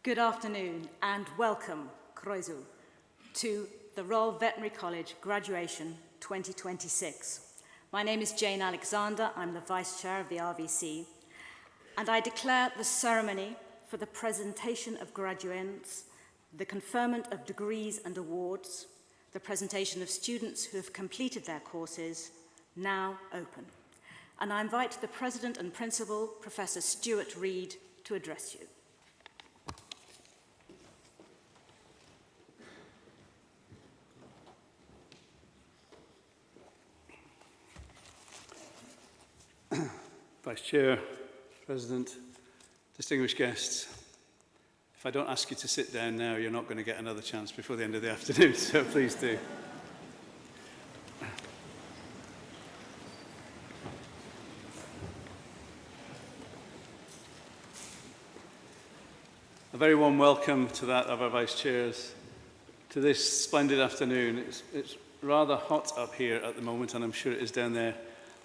Good afternoon and welcome, Croeso, to the Royal Veterinary College Graduation 2026. My name is Jane Alexander, I'm the Vice Chair of the RVC, and I declare the ceremony for the presentation of graduates, the conferment of degrees and awards, the presentation of students who have completed their courses, now open. And I invite the President and Principal, Professor Stuart Reid, to address you. Vice Chair, President, distinguished guests, if I don't ask you to sit down now, you're not going to get another chance before the end of the afternoon, so please do. A very warm welcome to that of our Vice Chairs to this splendid afternoon. It's rather hot up here at the moment, and I'm sure it is down there.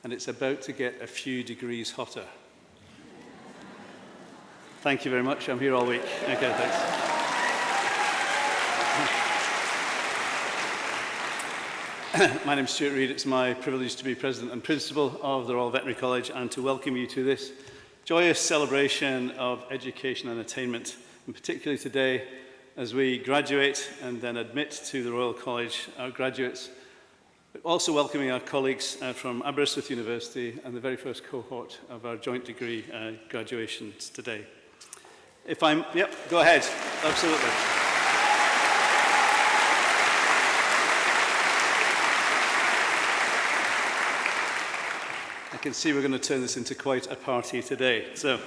And it's about to get a few degrees hotter. Thank you very much. I'm here all week. Okay, thanks. My name's Stuart Reid. It's my privilege to be President and Principal of the Royal Veterinary College and to welcome you to this joyous celebration of education and attainment, and particularly today as we graduate and then admit to the Royal College our graduates. But also welcoming our colleagues from Aberystwyth University and the very first cohort of our joint degree graduations today. If I'm, yep, go ahead, absolutely. I can see we're going to turn this into quite a party today. So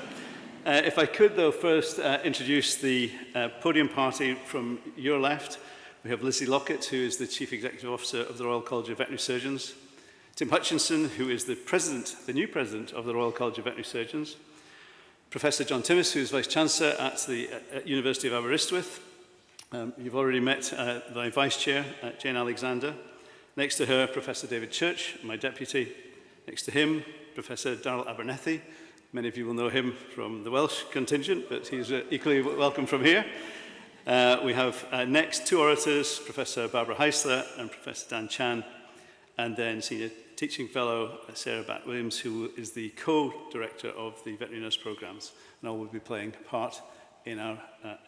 if I could though first introduce the podium party from your left. We have Lizzie Lockett, who is the Chief Executive Officer of the Royal College of Veterinary Surgeons. Tim Hutchinson, who is the new President of the Royal College of Veterinary Surgeons. Professor John Timmis, who is Vice-Chancellor at the University of Aberystwyth. You've already met the Vice Chair, Jane Alexander. Next to her, Professor David Church, my Deputy. Next to him, Professor Darrell Abernethy. Many of you will know him from the Welsh contingent, but he's equally welcome from here. We have next two orators, Professor Barbara Haesler and Professor Dan Chan, and then Senior Teaching Fellow Sarah Batt-Williams, who is the co-director of the Veterinary Nurse Programmes, and all will be playing a part in our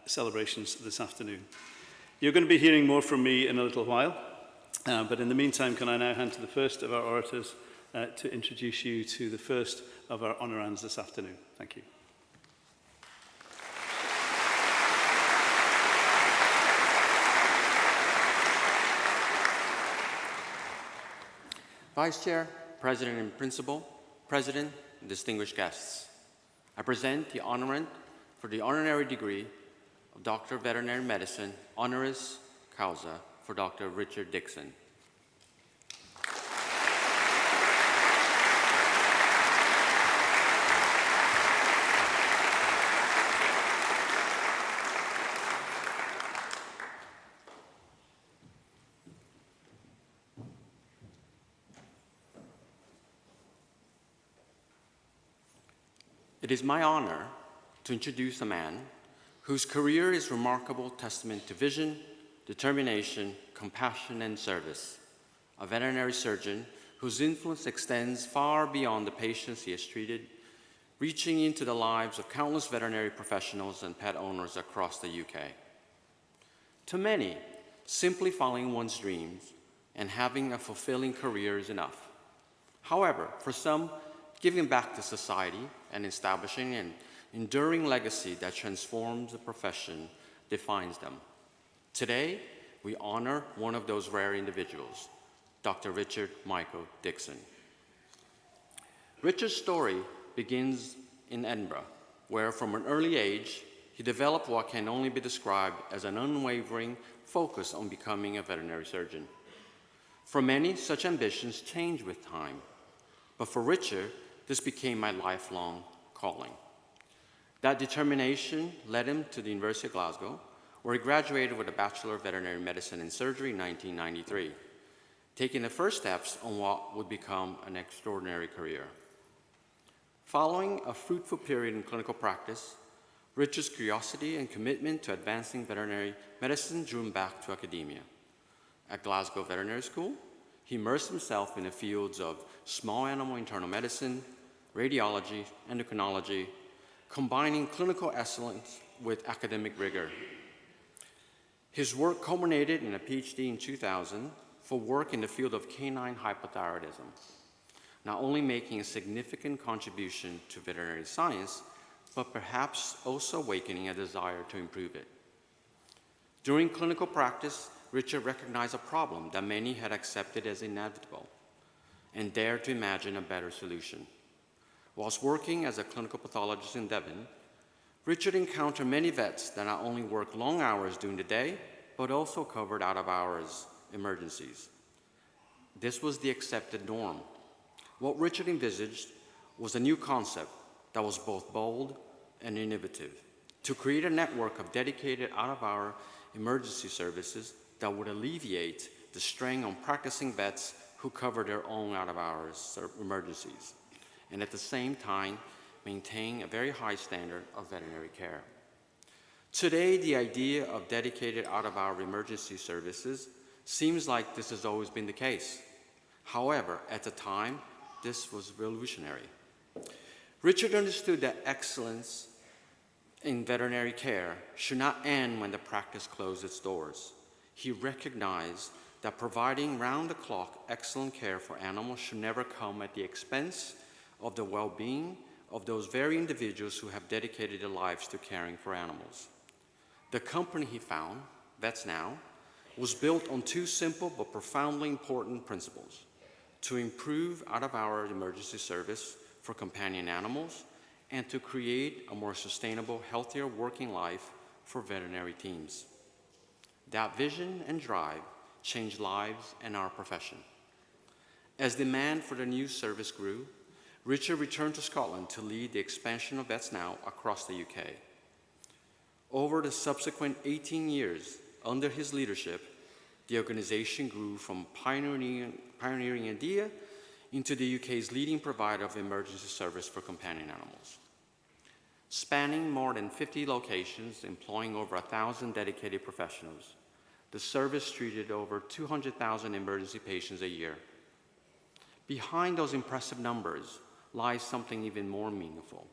celebrations this afternoon. You're going to be hearing more from me in a little while, but in the meantime, can I now hand to the first of our orators to introduce you to the first of our honorands this afternoon. Thank you. Vice Chair, President and Principal, President, and distinguished guests. I present the honorand for the Honorary Degree of Doctor of Veterinary Medicine, honoris causa, for Dr. Richard Dixon. It is my honor to introduce a man whose career is a remarkable testament to vision, determination, compassion, and service. A veterinary surgeon whose influence extends far beyond the patients he has treated, reaching into the lives of countless veterinary professionals and pet owners across the UK. To many, simply following one's dreams and having a fulfilling career is enough. However, for some, giving back to society and establishing an enduring legacy that transforms the profession defines them. Today, we honor one of those rare individuals, Dr. Richard Michael Dixon. Richard's story begins in Edinburgh, where from an early age, he developed what can only be described as an unwavering focus on becoming a veterinary surgeon. For many, such ambitions change with time, but for Richard, this became my lifelong calling. That determination led him to the University of Glasgow, where he graduated with a Bachelor of Veterinary Medicine and Surgery in 1993, taking the first steps on what would become an extraordinary career. Following a fruitful period in clinical practice, Richard's curiosity and commitment to advancing veterinary medicine drew him back to academia. At Glasgow Veterinary School, he immersed himself in the fields of small animal internal medicine, radiology, endocrinology, combining clinical excellence with academic rigor. His work culminated in a PhD in 2000 for work in the field of canine hypothyroidism, not only making a significant contribution to veterinary science, but perhaps also awakening a desire to improve it. During clinical practice, Richard recognized a problem that many had accepted as inevitable and dared to imagine a better solution. Whilst working as a clinical pathologist in Devon, Richard encountered many vets that not only worked long hours during the day, but also covered out-of-hours emergencies. This was the accepted norm. What Richard envisaged was a new concept that was both bold and innovative, to create a network of dedicated out-of-hour emergency services that would alleviate the strain on practicing vets who cover their own out-of-hours emergencies, and at the same time, maintain a very high standard of veterinary care. Today, the idea of dedicated out-of-hour emergency services seems like this has always been the case. However, at the time, this was revolutionary. Richard understood that excellence in veterinary care should not end when the practice closed its doors. He recognized that providing round-the-clock excellent care for animals should never come at the expense of the well-being of those very individuals who have dedicated their lives to caring for animals. The company he found, Vets Now, was built on two simple but profoundly important principles: to improve out-of-hour emergency service for companion animals, and to create a more sustainable, healthier working life for veterinary teams. That vision and drive changed lives and our profession. As demand for the new service grew, Richard returned to Scotland to lead the expansion of Vets Now across the UK. Over the subsequent 18 years, under his leadership, the organization grew from pioneering idea into the UK's leading provider of emergency service for companion animals. Spanning more than 50 locations, employing over 1,000 dedicated professionals, the service treated over 200,000 emergency patients a year. Behind those impressive numbers lies something even more meaningful: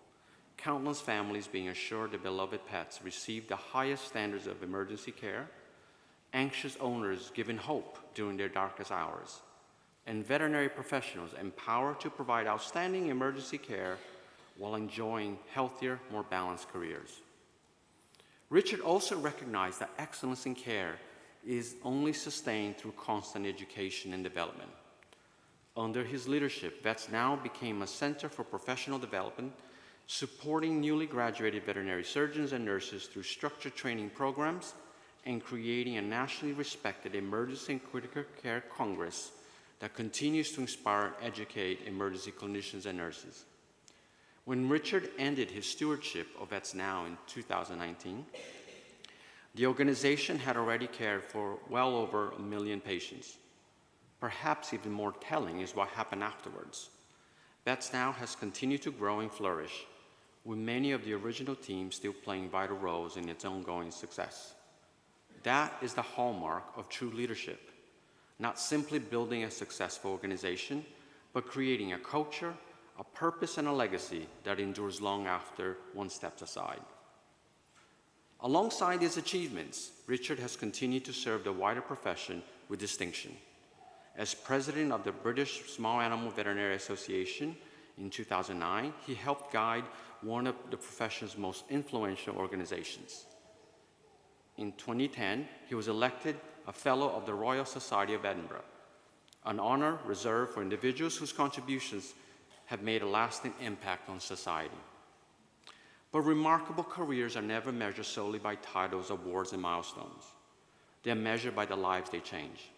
countless families being assured their beloved pets receive the highest standards of emergency care, anxious owners given hope during their darkest hours, and veterinary professionals empowered to provide outstanding emergency care while enjoying healthier, more balanced careers. Richard also recognized that excellence in care is only sustained through constant education and development. Under his leadership, Vets Now became a center for professional development, supporting newly graduated veterinary surgeons and nurses through structured training programs and creating a nationally respected emergency and critical care congress that continues to inspire and educate emergency clinicians and nurses. When Richard ended his stewardship of Vets Now in 2019, the organization had already cared for well over 1 million patients. Perhaps even more telling is what happened afterwards. Vets Now has continued to grow and flourish, with many of the original teams still playing vital roles in its ongoing success. That is the hallmark of true leadership, not simply building a successful organization, but creating a culture, a purpose, and a legacy that endures long after one steps aside. Alongside his achievements, Richard has continued to serve the wider profession with distinction. As president of the British Small Animal Veterinary Association in 2009, he helped guide one of the profession's most influential organizations. In 2010, he was elected a Fellow of the Royal Society of Edinburgh, an honor reserved for individuals whose contributions have made a lasting impact on society. But remarkable careers are never measured solely by titles, awards, and milestones. They are measured by the lives they change.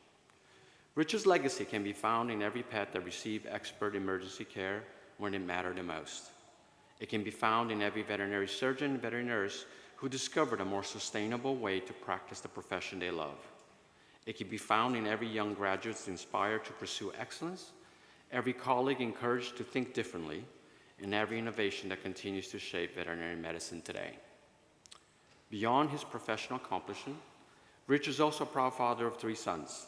Richard's legacy can be found in every pet that received expert emergency care when it mattered the most. It can be found in every veterinary surgeon and veterinary nurse who discovered a more sustainable way to practice the profession they love. It can be found in every young graduate inspired to pursue excellence, every colleague encouraged to think differently, and every innovation that continues to shape veterinary medicine today. Beyond his professional accomplishment, Rich is also a proud father of 3 sons,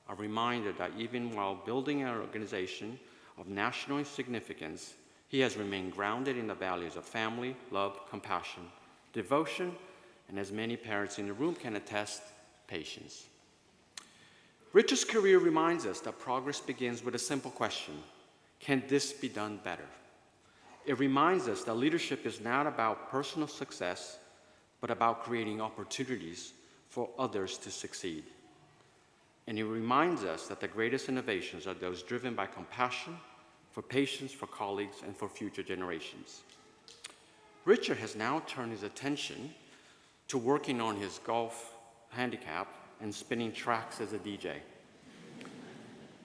a reminder that even while building an organization of national significance, he has remained grounded in the values of family, love, compassion, devotion, and as many parents in the room can attest, patience. Rich's career reminds us that progress begins with a simple question: can this be done better? It reminds us that leadership is not about personal success, but about creating opportunities for others to succeed. And it reminds us that the greatest innovations are those driven by compassion, for patients, for colleagues, and for future generations. Richard has now turned his attention to working on his golf handicap and spinning tracks as a DJ.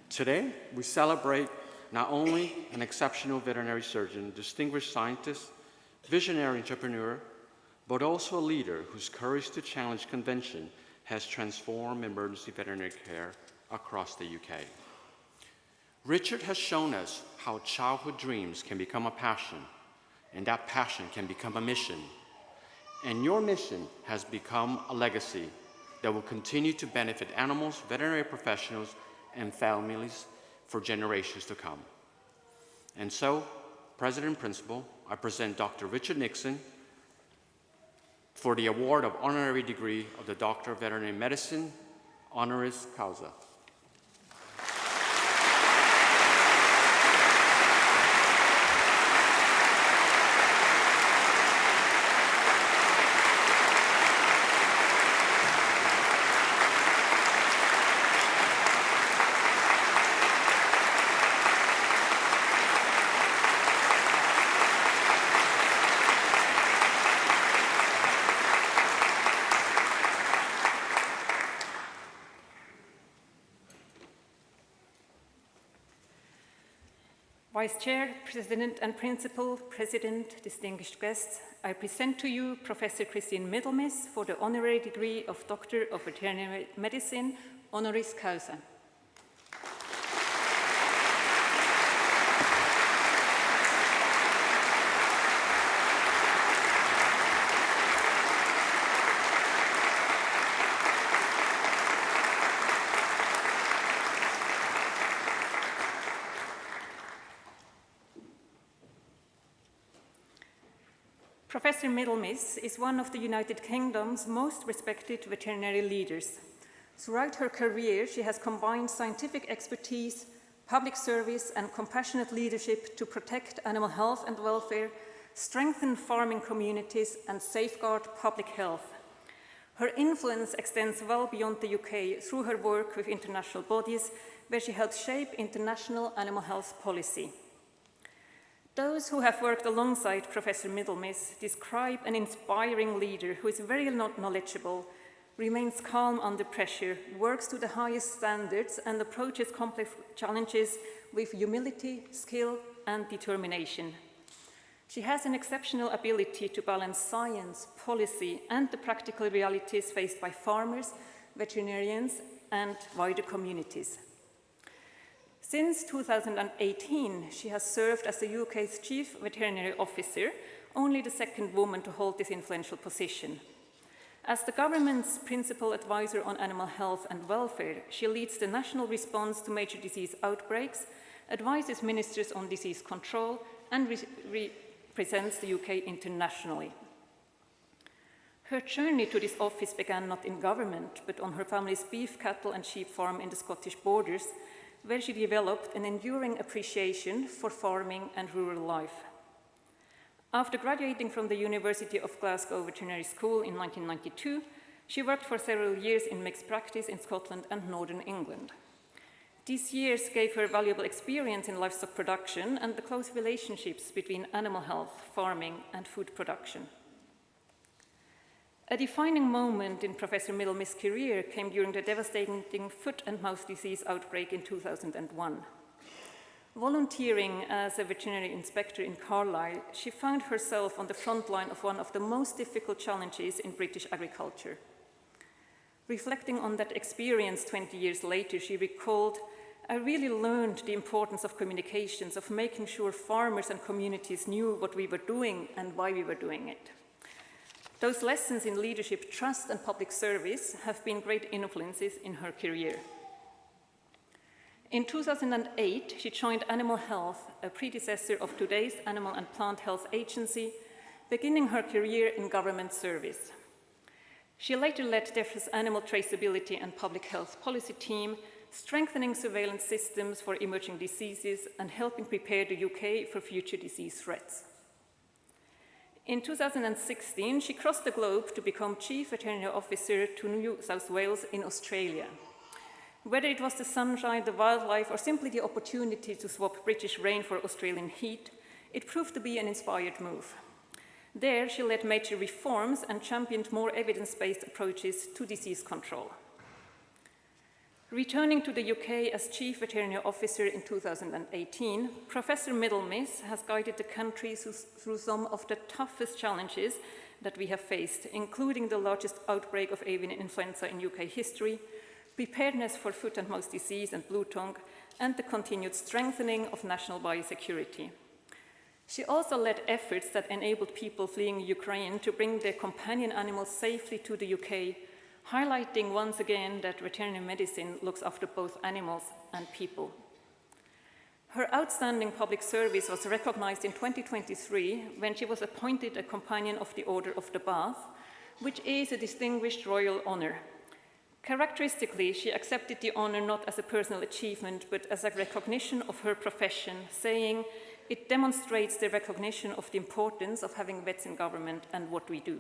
Today, we celebrate not only an exceptional veterinary surgeon, distinguished scientist, visionary entrepreneur, but also a leader whose courage to challenge convention has transformed emergency veterinary care across the UK. Richard has shown us how childhood dreams can become a passion, and that passion can become a mission. And your mission has become a legacy that will continue to benefit animals, veterinary professionals, and families for generations to come. And so, President and Principal, I present Dr. Richard Nixon for the award of Honorary Degree of the Doctor of Veterinary Medicine, honoris causa. Vice Chair, President and Principal, President, distinguished guests, I present to you Professor Christine Middlemiss for the Honorary Degree of Doctor of Veterinary Medicine, honoris causa. Professor Middlemiss is one of the United Kingdom's most respected veterinary leaders. Throughout her career, she has combined scientific expertise, public service, and compassionate leadership to protect animal health and welfare, strengthen farming communities, and safeguard public health. Her influence extends well beyond the UK through her work with international bodies, where she helps shape international animal health policy. Those who have worked alongside Professor Middlemiss describe an inspiring leader who is very knowledgeable, remains calm under pressure, works to the highest standards, and approaches complex challenges with humility, skill, and determination. She has an exceptional ability to balance science, policy, and the practical realities faced by farmers, veterinarians, and wider communities. Since 2018, she has served as the UK's Chief Veterinary Officer, only the second woman to hold this influential position. As the government's principal advisor on animal health and welfare, she leads the national response to major disease outbreaks, advises ministers on disease control, and represents the UK internationally. Her journey to this office began not in government, but on her family's beef, cattle, and sheep farm in the Scottish borders, where she developed an enduring appreciation for farming and rural life. After graduating from the University of Glasgow Veterinary School in 1992, she worked for several years in mixed practice in Scotland and Northern England. These years gave her valuable experience in livestock production and the close relationships between animal health, farming, and food production. A defining moment in Professor Middlemiss' career came during the devastating foot and mouth disease outbreak in 2001. Volunteering as a veterinary inspector in Carlisle, she found herself on the front line of one of the most difficult challenges in British agriculture. Reflecting on that experience 20 years later, she recalled, "I really learned the importance of communications, of making sure farmers and communities knew what we were doing and why we were doing it." Those lessons in leadership, trust, and public service have been great influences in her career. In 2008, she joined Animal Health, a predecessor of today's Animal and Plant Health Agency, beginning her career in government service. She later led DEFRA's Animal Traceability and Public Health Policy team, strengthening surveillance systems for emerging diseases and helping prepare the UK for future disease threats. In 2016, she crossed the globe to become Chief Veterinary Officer to New South Wales in Australia. Whether it was the sunshine, the wildlife, or simply the opportunity to swap British rain for Australian heat, it proved to be an inspired move. There, she led major reforms and championed more evidence-based approaches to disease control. Returning to the UK as Chief Veterinary Officer in 2018, Professor Middlemiss has guided the country through some of the toughest challenges that we have faced, including the largest outbreak of avian influenza in UK history, preparedness for foot and mouth disease and blue tongue, and the continued strengthening of national biosecurity. She also led efforts that enabled people fleeing Ukraine to bring their companion animals safely to the UK, highlighting once again that veterinary medicine looks after both animals and people. Her outstanding public service was recognized in 2023 when she was appointed a Companion of the Order of the Bath, which is a distinguished royal honor. Characteristically, she accepted the honor not as a personal achievement, but as a recognition of her profession, saying, "It demonstrates the recognition of the importance of having vets in government and what we do."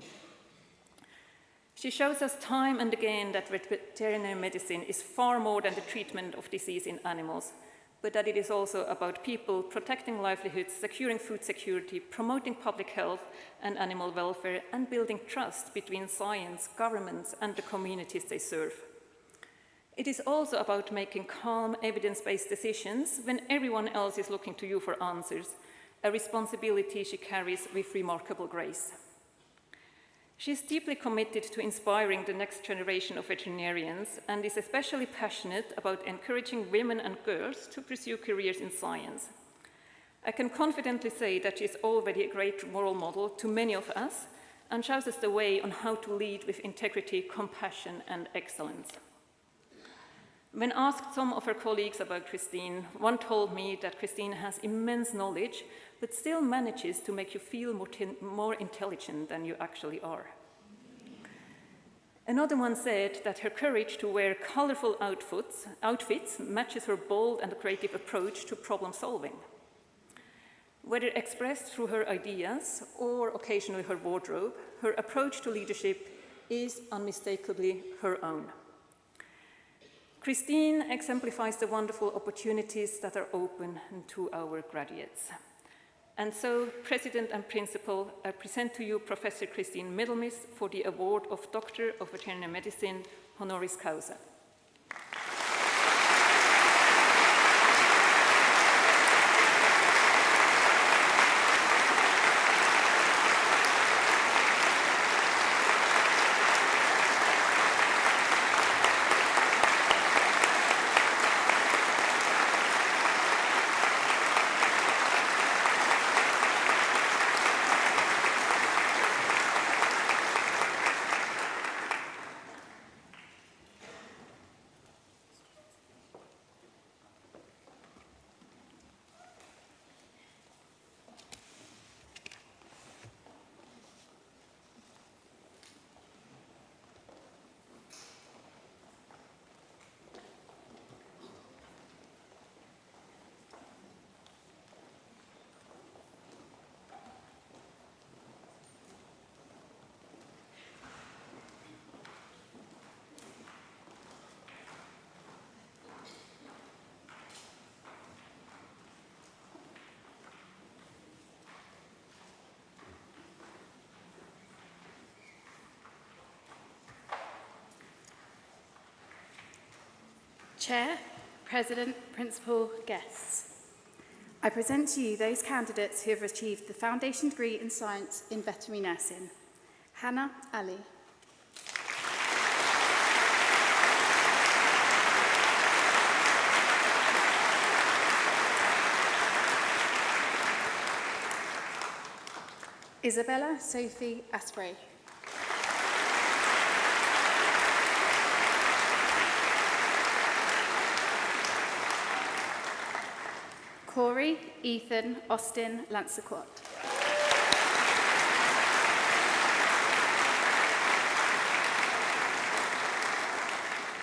She shows us time and again that veterinary medicine is far more than the treatment of disease in animals, but that it is also about people protecting livelihoods, securing food security, promoting public health and animal welfare, and building trust between science, governments, and the communities they serve. It is also about making calm, evidence-based decisions when everyone else is looking to you for answers, a responsibility she carries with remarkable grace. She is deeply committed to inspiring the next generation of veterinarians and is especially passionate about encouraging women and girls to pursue careers in science. I can confidently say that she is already a great role model to many of us and shows us the way on how to lead with integrity, compassion, and excellence. When asked some of her colleagues about Christine, one told me that Christine has immense knowledge, but still manages to make you feel more intelligent than you actually are. Another one said that her courage to wear colorful outfits matches her bold and creative approach to problem solving. Whether expressed through her ideas or occasionally her wardrobe, her approach to leadership is unmistakably her own. Christine exemplifies the wonderful opportunities that are open to our graduates. And so, President and Principal, I present to you Professor Christine Middlemiss for the award of Doctor of Veterinary Medicine, honoris causa. Chair, President, Principal, guests. I present to you those candidates who have achieved the Foundation Degree in Science in Veterinary Nursing. Hannah Ali. Isabella Sophie Asprey. Corey Ethan Austin Lancequot.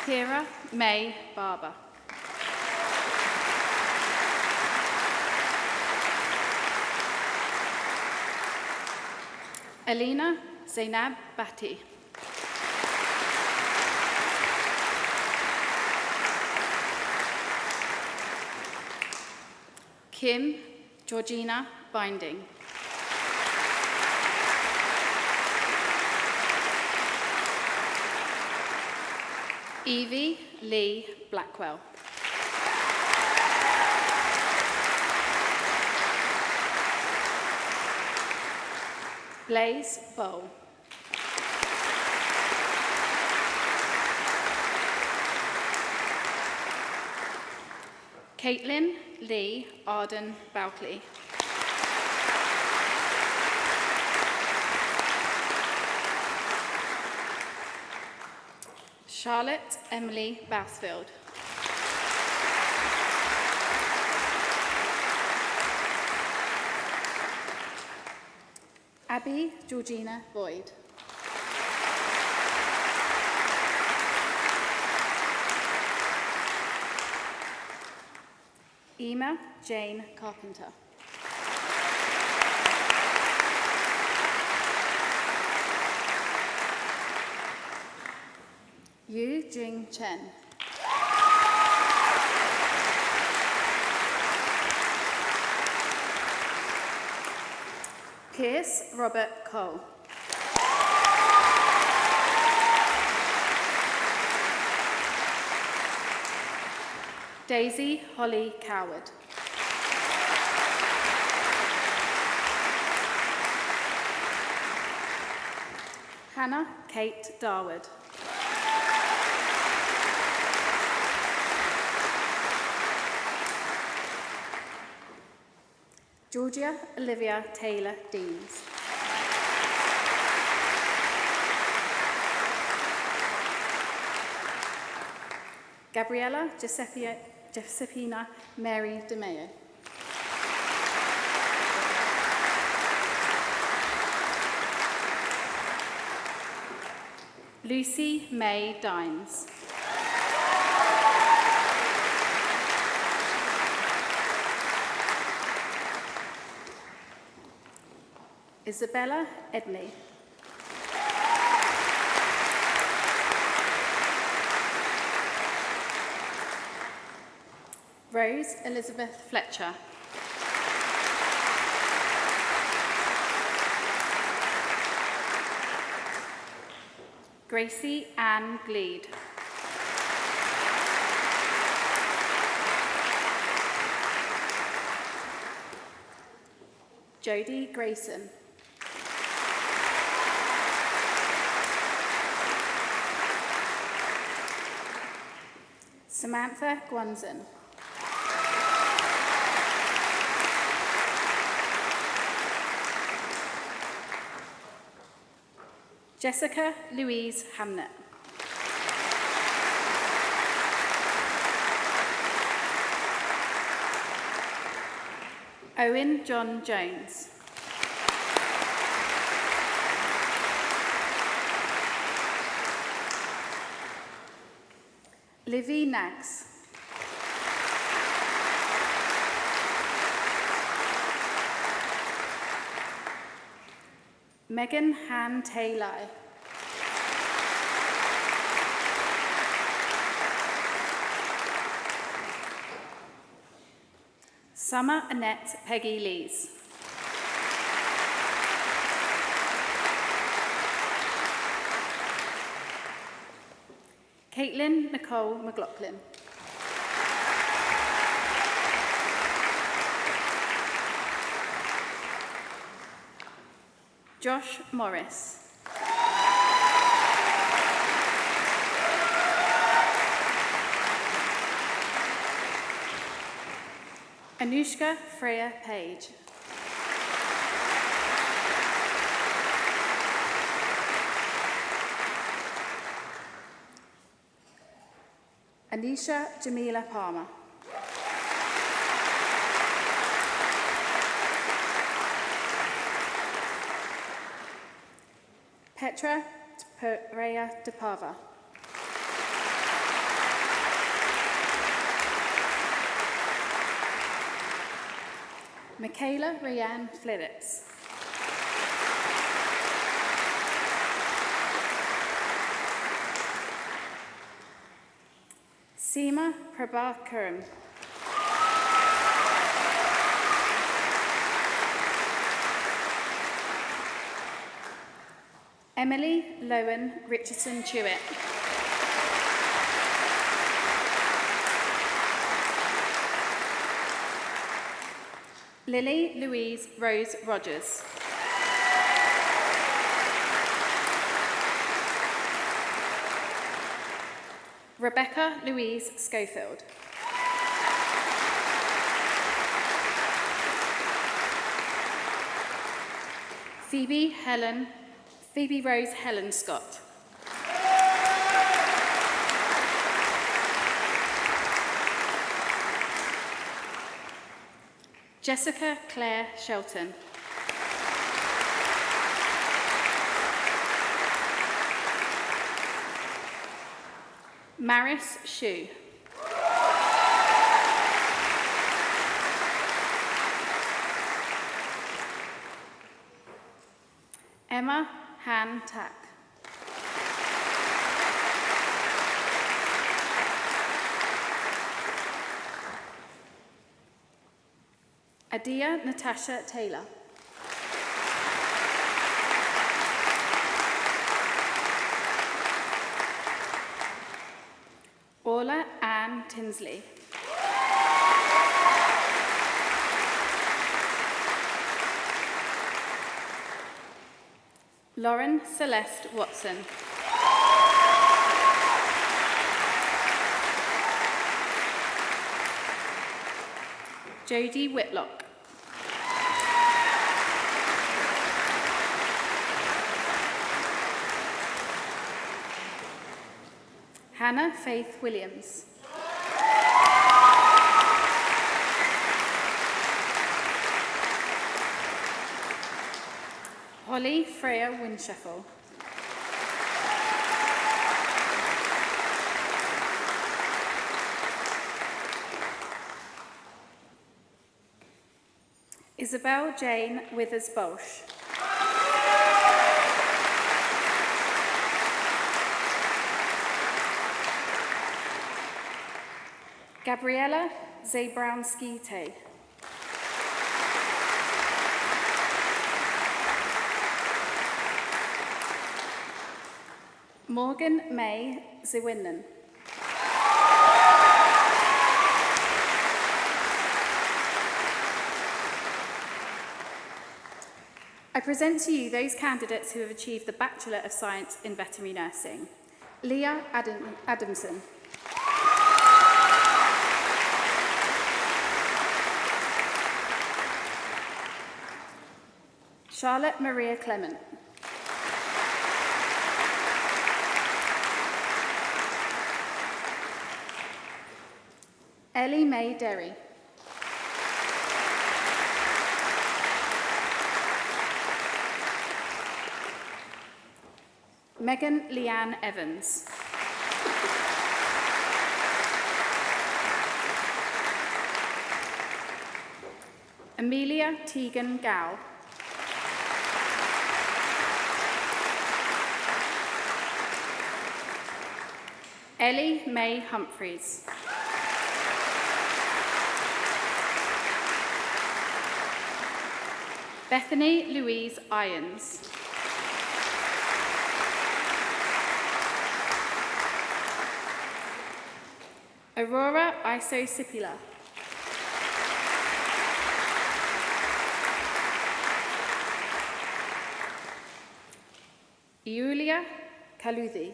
Kira May Barber. Alina Zainab Bhatti. Kim Georgina Binding. Evie Lee Blackwell. Blaze Bowl. Caitlin Lee Arden Bouckley. Charlotte Emily Bassfield. Abby Georgina Boyd. Emma Jane Carpenter. Yu Jing Chen. Pierce Robert Cole. Daisy Holly Coward. Hannah Kate Darwood. Georgia Olivia Taylor Deans. Gabriella Giuseppina Mary DeMeo. Lucy May Dimes. Isabella Edley. Rose Elizabeth Fletcher. Gracie Ann Gleed. Jodie Grayson. Samantha Gwanzon. Jessica Louise Hamnet. Owen John Jones. Livy Nags. Megan Han Taylor. Summer Annette Peggy Lees. Caitlin Nicole McLaughlin. Josh Morris. Anushka Freya Page. Anisha Jamila Palmer. Petra Perea de Pava. Michaela Ryan Phillips. Seema Prabhakaran. Emily Lowen Richardson Chewett. Lily Louise Rose Rogers. Rebecca Louise Schofield. Phoebe Rose Helen Scott. Jessica Claire Shelton. Maris Shu. Emma Han Tak. Adia Natasha Taylor. Orla Ann Tinsley. Lauren Celeste Watson. Jodie Whitlock. Hannah Faith Williams. Holly Freya Wincheffel. Isabel Jane Withers Bolsh. Gabriella Zabrowski-Tay. Morgan May Zewinen. I present to you those candidates who have achieved the Bachelor of Science in Veterinary Nursing. Leah Adamson. Charlotte Maria Clement. Ellie Mae Derry. Megan Leanne Evans. Amelia Tegan Gow. Ellie Mae Humphreys. Bethany Louise Irons. Aurora Isosipula. Iulia Kaluthi.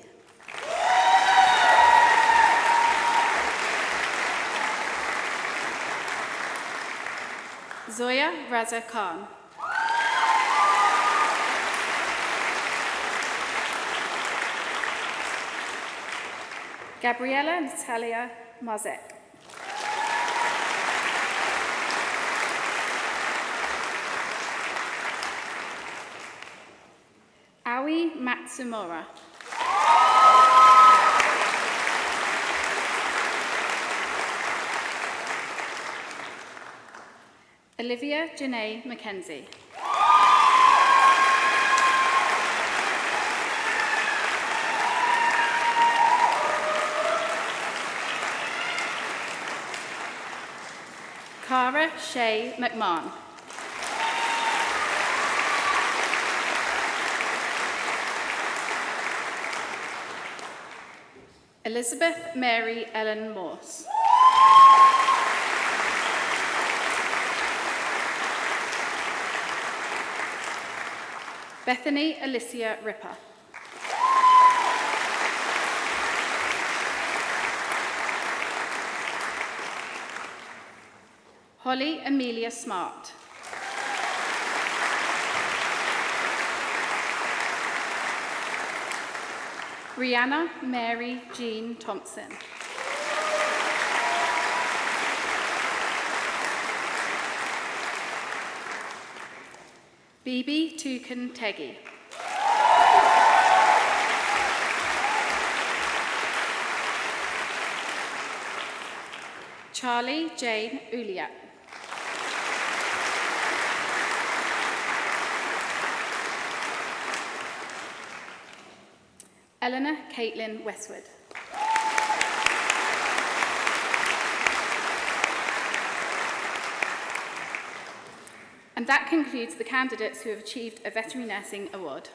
Zoya Raza Khan. Gabriella Natalia Mazek. Awi Matsumura. Olivia Janae Mackenzie. Cara Shay McMahon. Elizabeth Mary Ellen Morse. Bethany Alicia Ripper. Holly Amelia Smart. Rihanna Mary Jean Thompson. Bibi Tukan Tegi. Charlie Jane Uliak. Eleanor Caitlin Westwood. And that concludes the candidates who have achieved a Veterinary Nursing Award.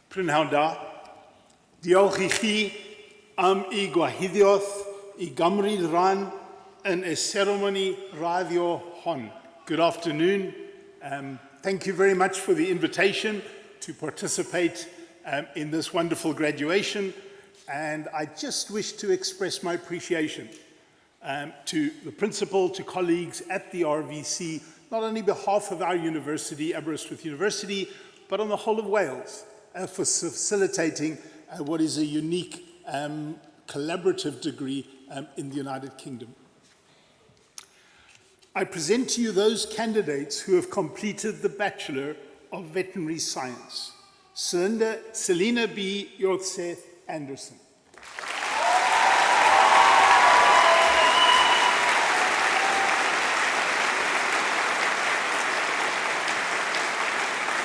Prynhawn diolch I chi am I gwahoddiodd I gymryd rhan yn y ceremony radio hon. Good afternoon. Thank you very much for the invitation to participate in this wonderful graduation. And I just wish to express my appreciation to the principal, to colleagues at the RVC, not only on behalf of our university, Aberystwyth University, but on the whole of Wales, for facilitating what is a unique collaborative degree in the United Kingdom. I present to you those candidates who have completed the Bachelor of Veterinary Science. Selina B. Yorkseth Anderson.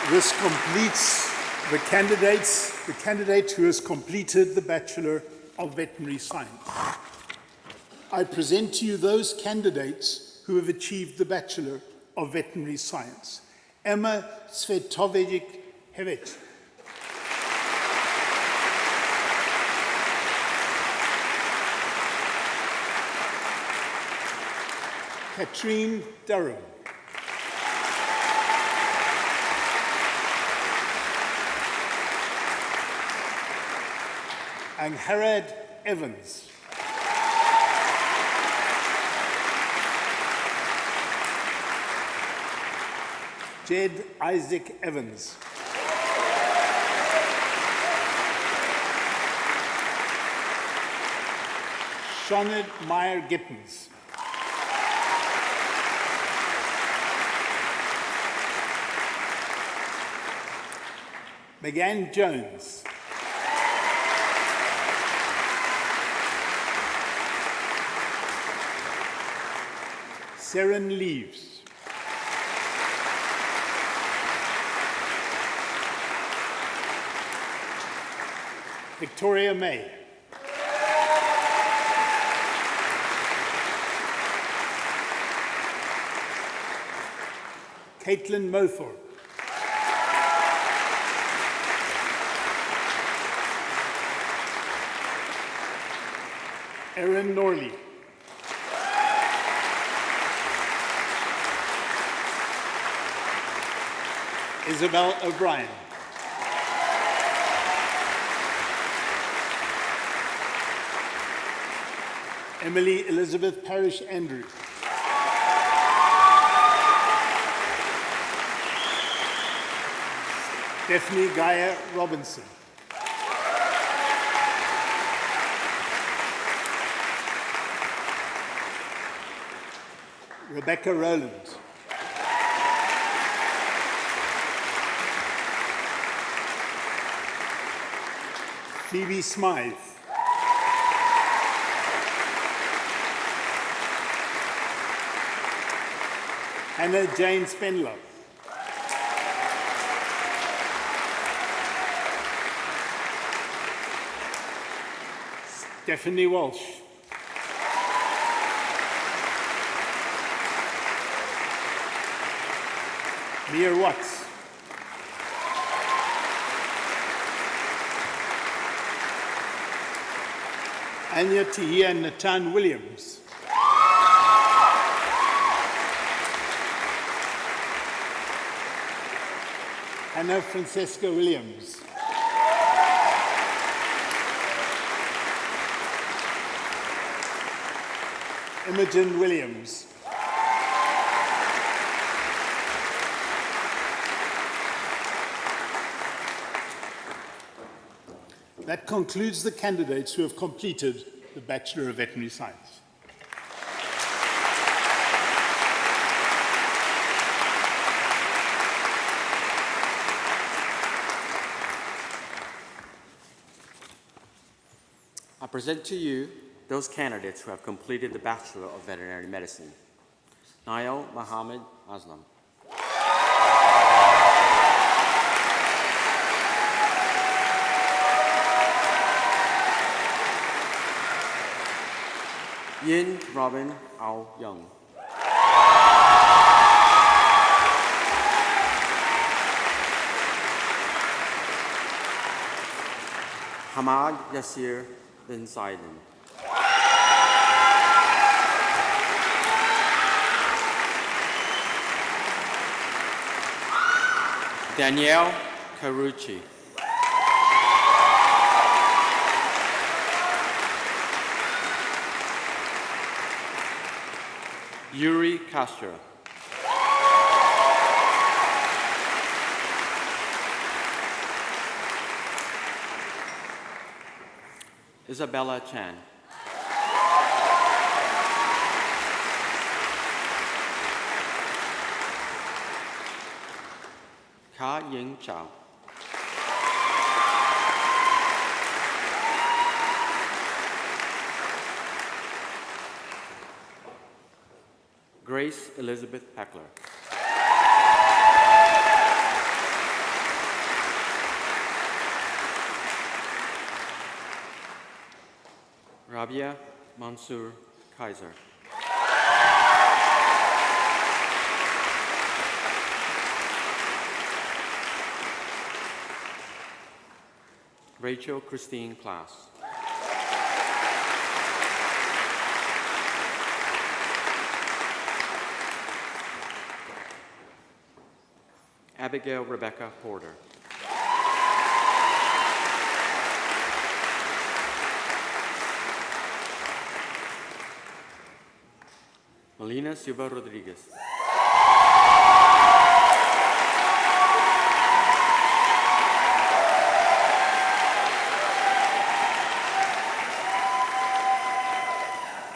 This completes the candidate who has completed the Bachelor of Veterinary Science. I present to you those candidates who have achieved the Bachelor of Veterinary Science. Emma Svetovic-Hevet. Katrine Darrell. Honorary Evans. Jed Isaac Evans. Shoned Meyer Gittens. Megan Jones. Seren Leaves. Victoria May. Caitlin Mothorpe. Erin Norley. Isabel O'Brien. Emily Elizabeth Parish Andrew. Stephanie Gaia Robinson. Rebecca Rowland. Phoebe Smythe. Hannah Jane Spendler. Stephanie Walsh. Mia Watts. Anya Tahia Natan Williams. Hannah Francesca Williams. Imogen Williams. That concludes the candidates who have completed the Bachelor of Veterinary Science. I present to you those candidates who have completed the Bachelor of Veterinary Medicine. Nail Mohammed Aslam. Yin Robin Ao Young. Hamad Yasir bin Saiden. Danielle Carucci. Yuri Castro. Isabella Chan. Ka Ying Chao. Grace Elizabeth Heckler. Rabia Mansour Kaiser. Rachel Christine Klaas. Abigail Rebecca Porter. Melina Silva Rodriguez.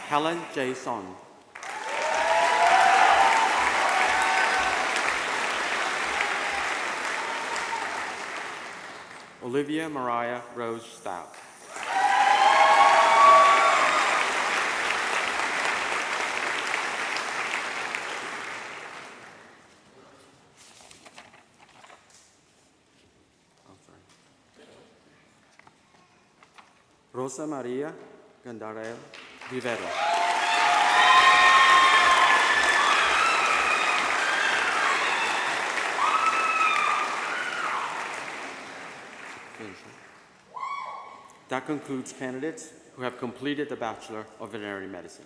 Helen J. Son. Olivia Mariah Rose Stout. Rosa Maria Gandarel Rivera. That concludes candidates who have completed the Bachelor of Veterinary Medicine.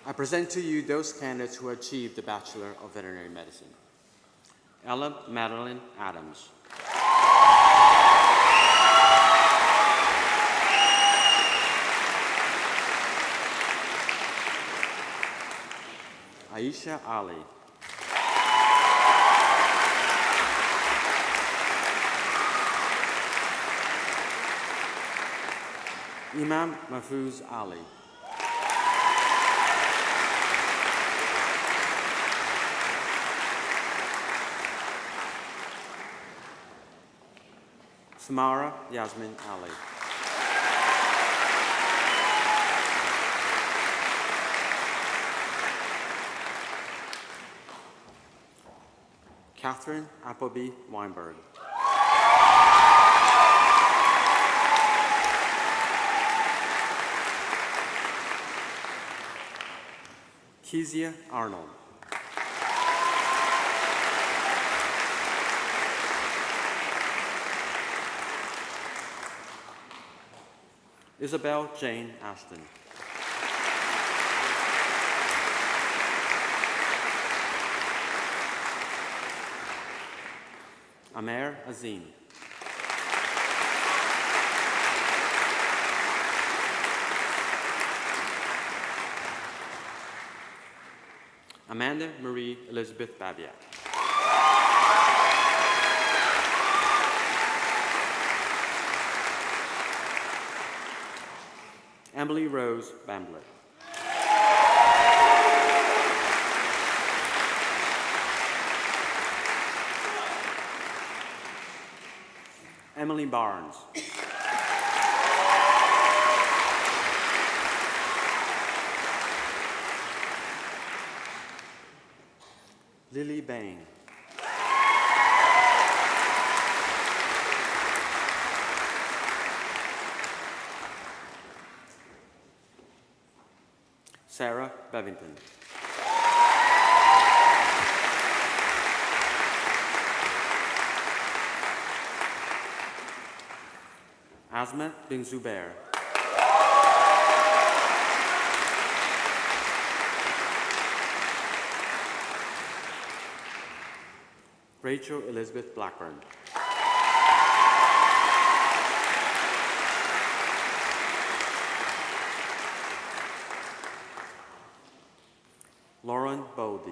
I present to you those candidates who achieved the Bachelor of Veterinary Medicine. Ella Madeline Adams. Aisha Ali. Imam Mahfouz Ali. Samara Yasmin Ali. Catherine Appleby Weinberg. Kezia Arnold. Isabel Jane Ashton. Amer Azim. Amanda Marie Elizabeth Baviak. Emily Rose Bambler. Emily Barnes. Lily Bain. Sarah Bevington. Asma bin Zubair. Rachel Elizabeth Blackburn. Lauren Bodie.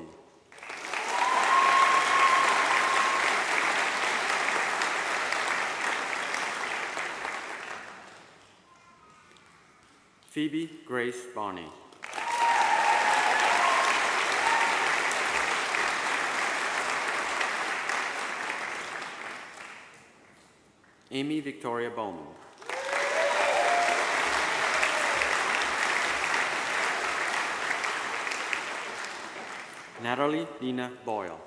Phoebe Grace Bonney. Amy Victoria Bowman. Natalie Nina Boyle.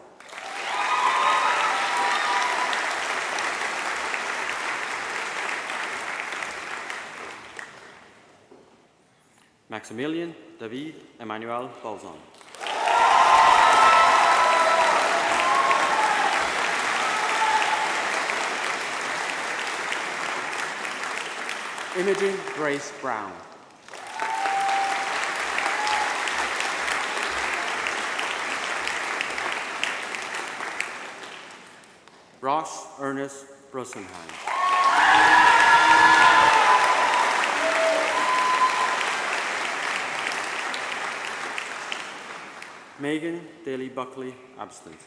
Maximilian David Emmanuel Bolzon. Imogen Grace Brown. Ross Ernest Rosenheim. Megan Daly Buckley Abstinence.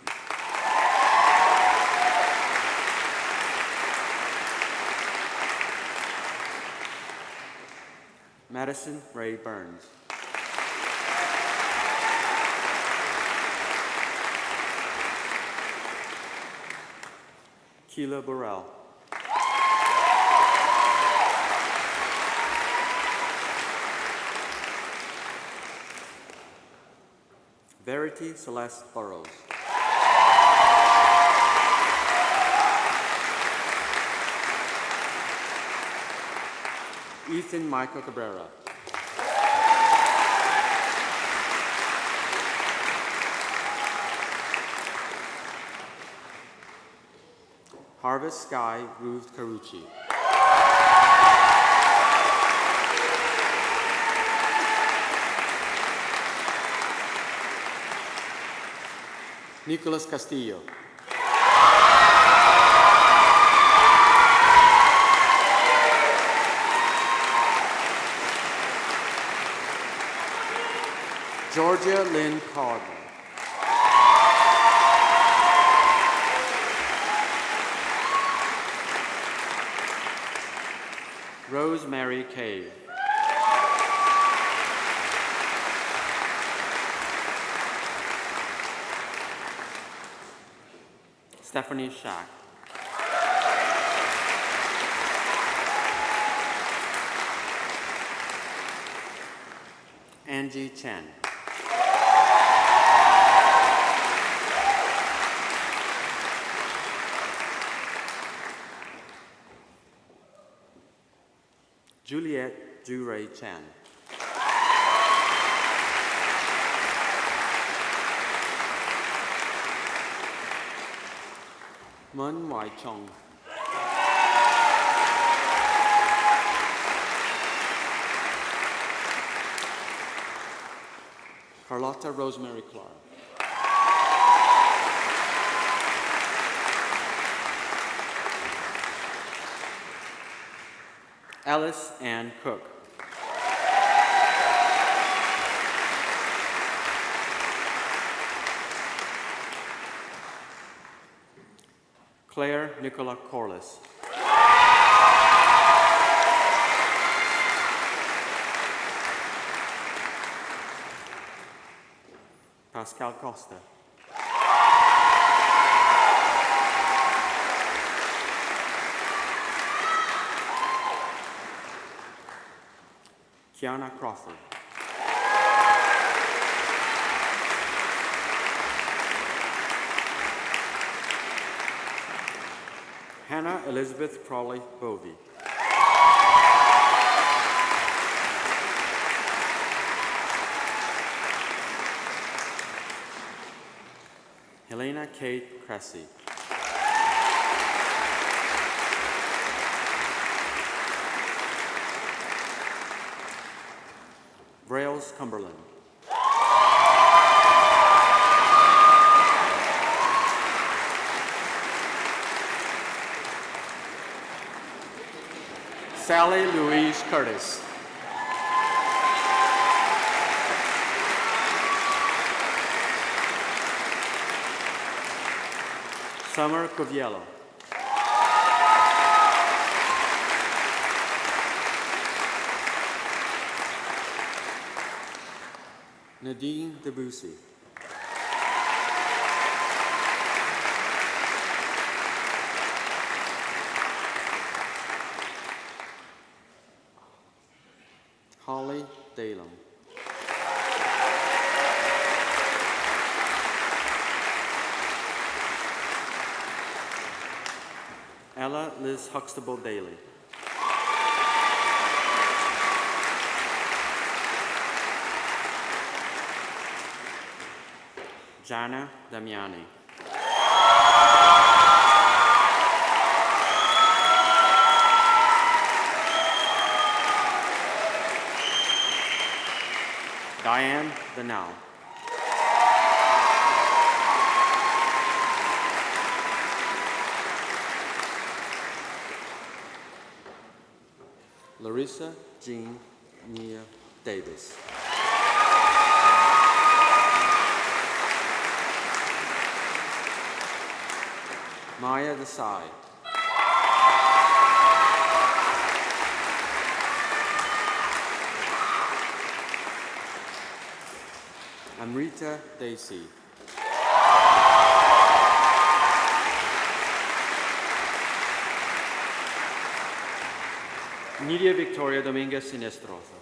Madison Ray Burns. Keela Burrell. Verity Celeste Burrows. Ethan Michael Cabrera. Harvest Sky Ruth Carucci. Nicholas Castillo. Georgia Lynn Cardinal. Rosemary Cave. Stephanie Shack. Angie Chen. Juliet Juray Chan. Mun Wai Chong. Carlotta Rosemary Clark. Alice Ann Cook. Claire Nicola Corliss. Pascal Costa. Kiana Crawford. Hannah Elizabeth Crawley Bovey. Helena Kate Cressy. Brails Cumberland. Sally Louise Curtis. Summer Coviello. Nadine Debussy. Holly Dalem. Ella Liz Huxtable Daly. Jana Damiani. Diane Benal. Larissa Jean Nia Davis. Maya Desai. Amrita Desi. Nidia Victoria Dominguez Sinestrosa.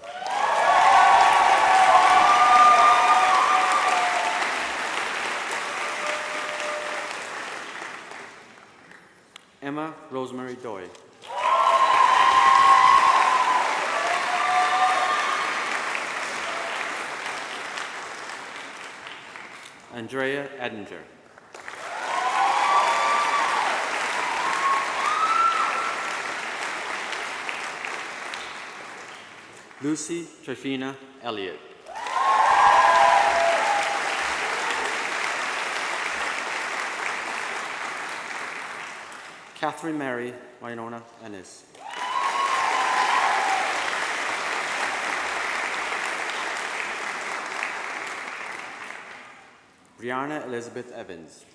Emma Rosemary Doy. Andrea Edinger. Lucy Trefina Elliott. Catherine Mary Winona Ennis. Brianna Elizabeth Evans.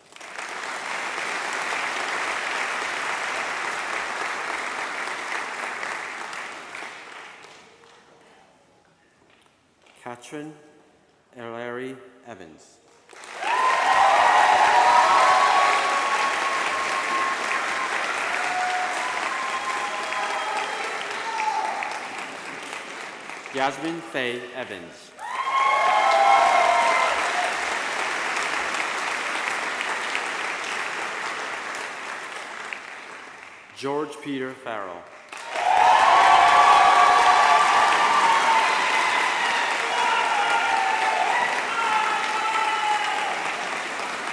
Katrin Larry Evans. Yasmin Faye Evans. George Peter Farrell.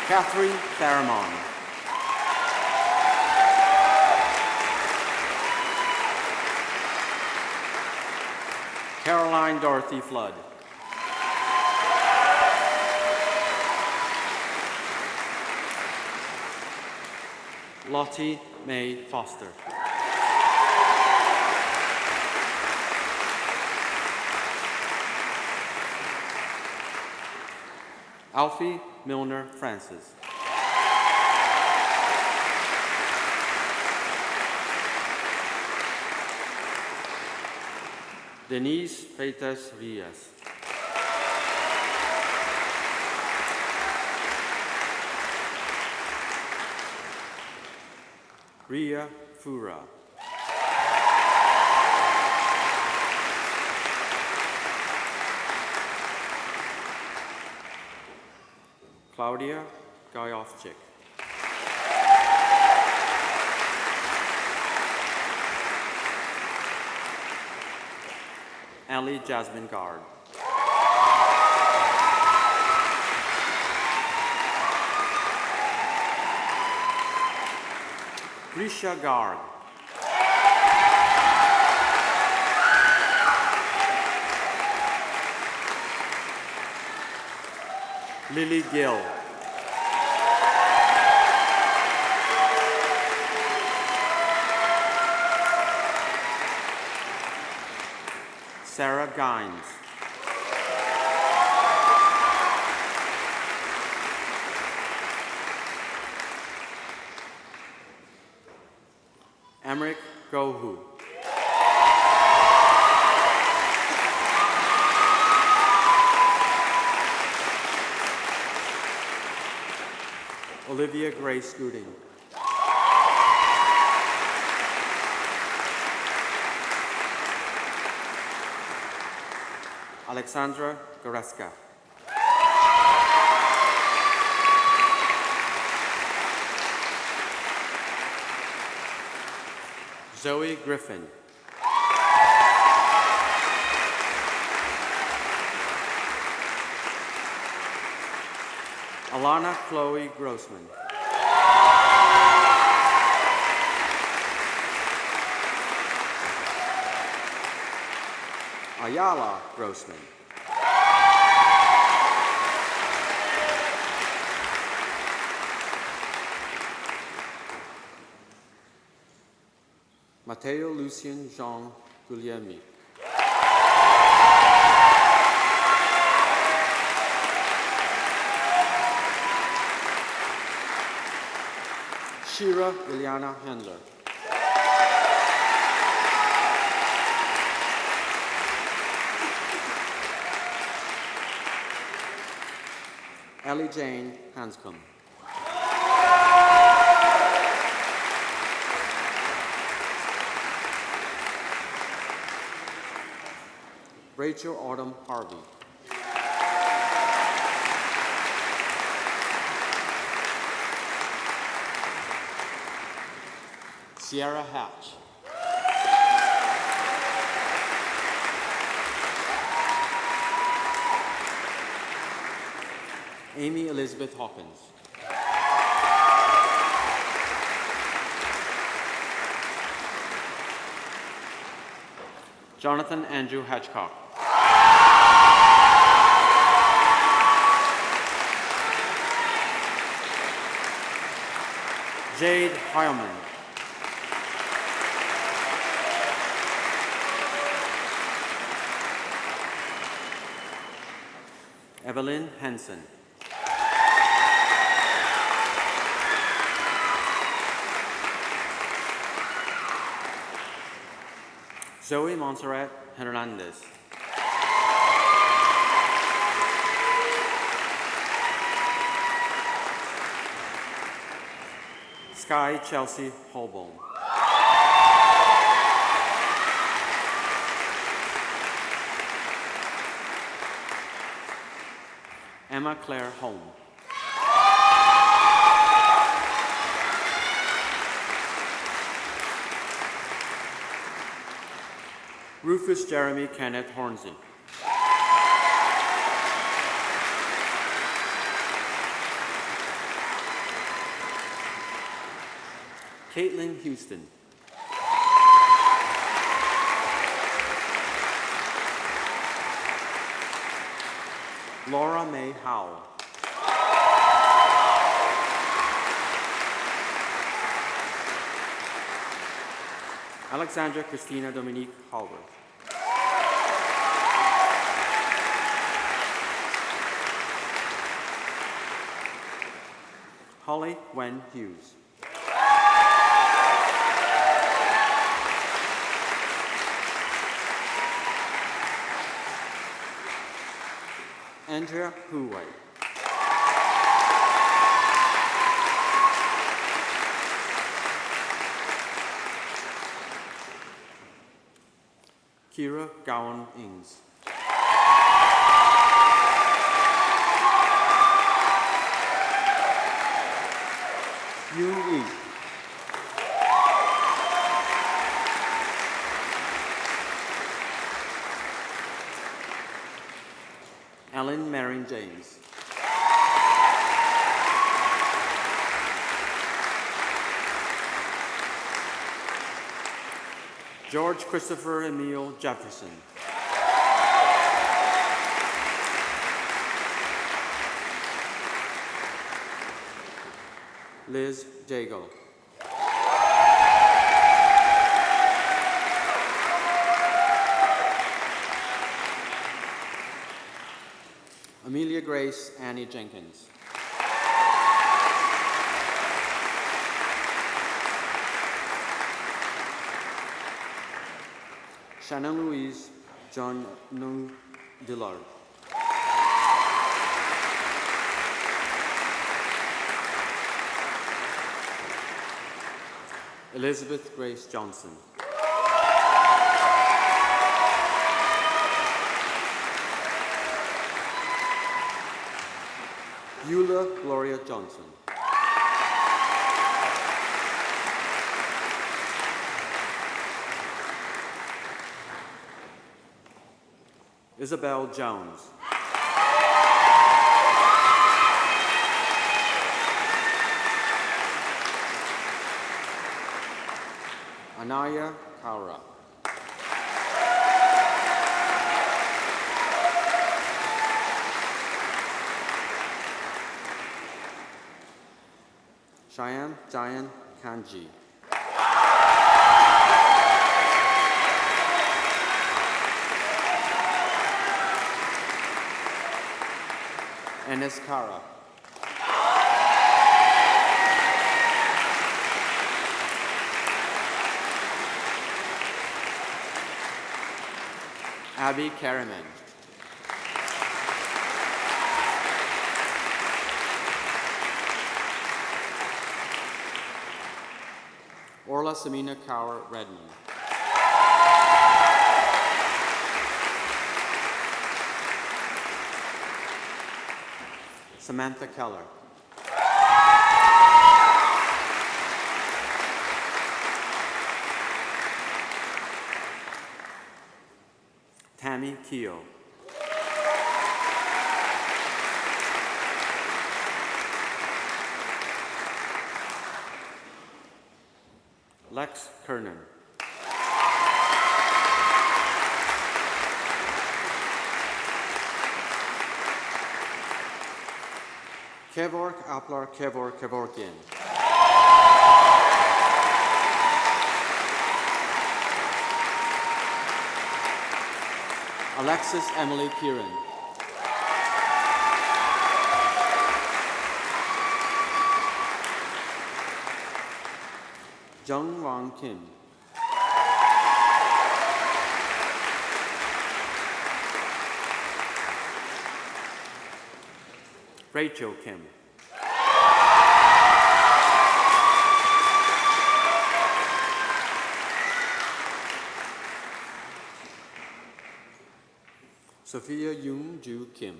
Catherine Faramon. Caroline Dorothy Flood. Lottie Mae Foster. Alfie Milner Francis. Denise Freitas Rios. Ria Fura. Claudia Gajovchik. Ellie Jasmine Gard. Risha Gard. Lily Gill. Sarah Gines. Emmerich Gohu. Olivia Grace Gooding. Alexandra Goreska. Zoe Griffin. Alana Chloe Grossman. Ayala Grossman. Mateo Lucien Jean Guglielmi. Shira Liliana Handler. Ellie Jane Hanscom. Rachel Autumn Harvey. Sierra Hatch. Amy Elizabeth Hawkins. Jonathan Andrew Hatchcock. Jade Heilman. Evelyn Henson. Zoe Montserrat Hernandez. Sky Chelsea Holborn. Emma Claire Holm. Rufus Jeremy Kenneth Hornsey. Caitlin Houston. Laura May Howell. Alexandra Christina Dominique Hallworth. Holly Wen Hughes. Andrea Huwei. Kira Gowan Ings. Yoon Yi. Ellen Marion James. George Christopher Emile Jefferson. Liz Jago. Amelia Grace Annie Jenkins. Shannon Louise John Nung Dillard. Elizabeth Grace Johnson. Eula Gloria Johnson. Isabel Jones. Anaya Kaura. Cheyenne Jayan Kanji. Enes Kara. Abby Karaman. Orla Samina Kaur Redmond. Samantha Keller. Tammy Keogh. Lex Kernan. Kevork Aplar Kevor Kevorkian. Alexis Emily Kieran. Jung Wang Kim. Rachel Kim. Sophia Yoon Ju Kim.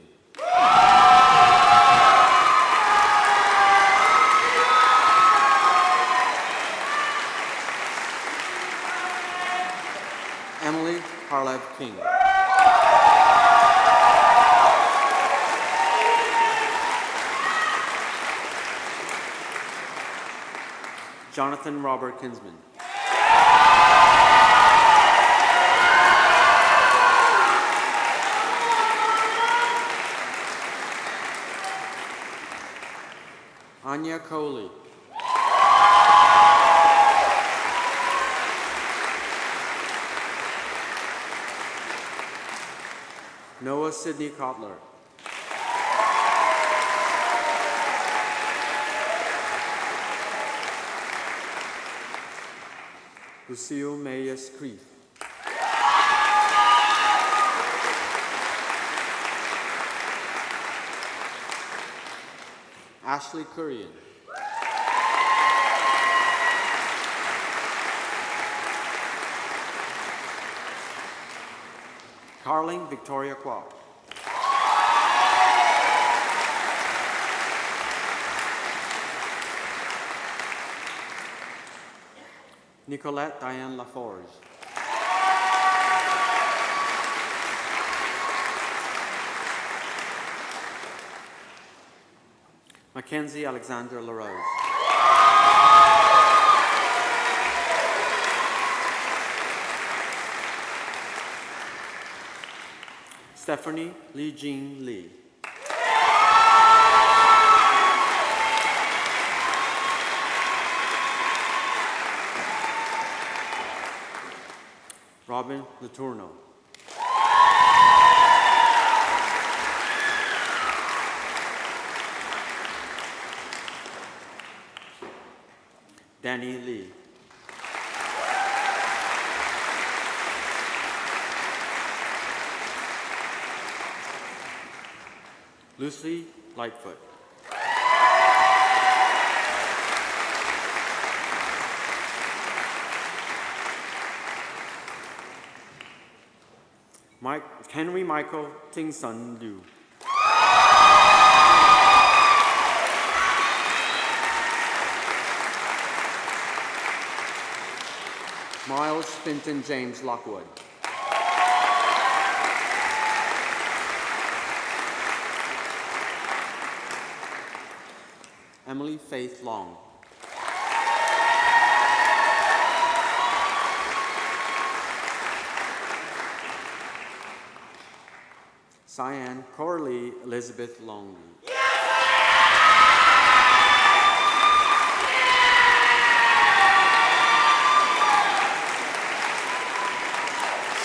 Emily Harlev King. Jonathan Robert Kinsman. Anya Coley. Noah Sidney Kotler. Lucille Mayes Creef. Ashley Kurian. Carling Victoria Kwok. Nicolette Diane Laforge. Mackenzie Alexander LaRose. Stephanie Lee Jean Lee. Robin Letourneau. Danny Lee. Lucy Lightfoot. Henry Michael Ting Sun Liu. Miles Finton James Lockwood. Emily Faith Long. Cyan Coralie Elizabeth Longley.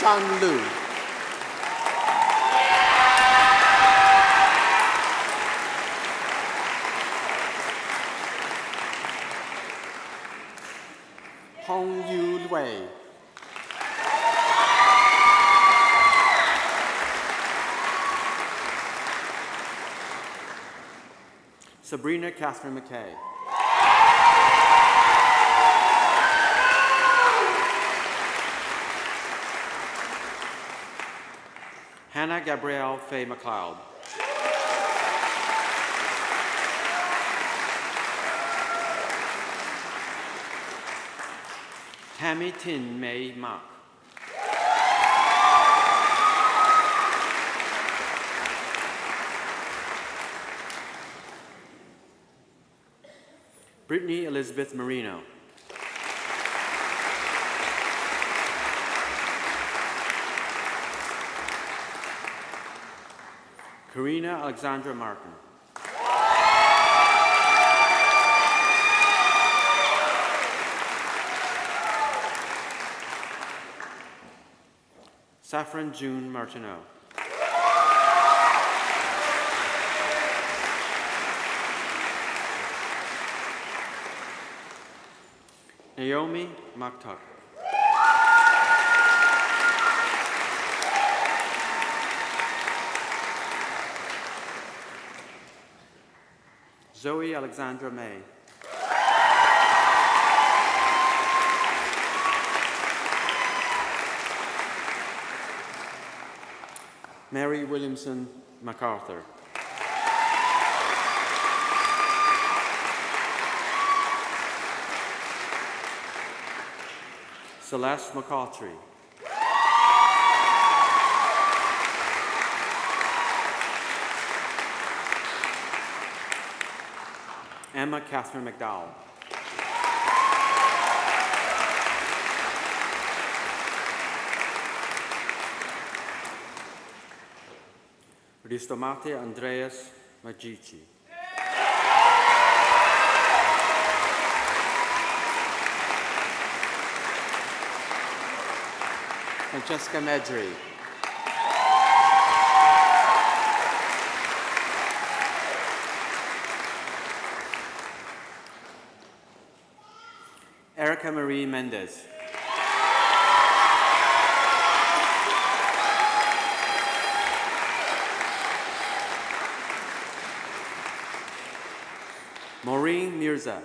Shan Lu. Hong Yu Wei. Sabrina Catherine McKay. Hannah Gabrielle Faye McLeod. Tammy Tin May Mak. Brittany Elizabeth Marino. Karina Alexandra Martin. Saffron June Martineau. Naomi Maktuk. Zoe Alexandra May. Mary Williamson MacArthur. Celeste McCautry. Emma Catherine McDowell. Ristomate Andreas Magici. Francesca Medri. Erica Marie Mendez. Maureen Mirza.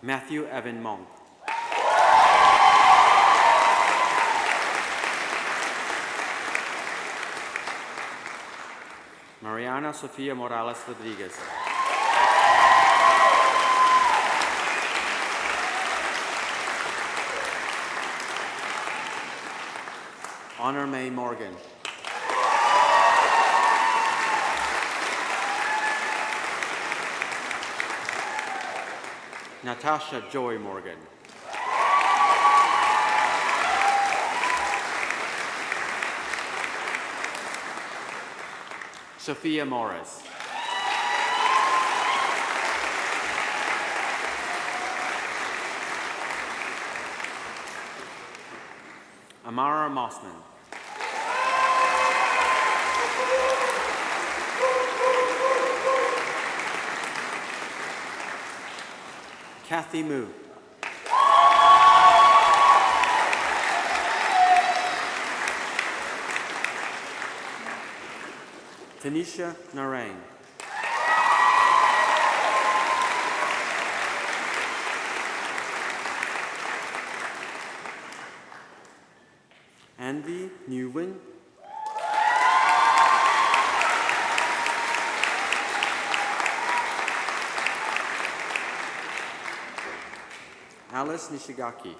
Matthew Evan Monk. Mariana Sofia Morales Rodriguez. Honor May Morgan. Natasha Joy Morgan. Sophia Morris. Amara Mossman. Kathy Moo. Tanisha Narain. Andy Newwin. Alice Nishigaki.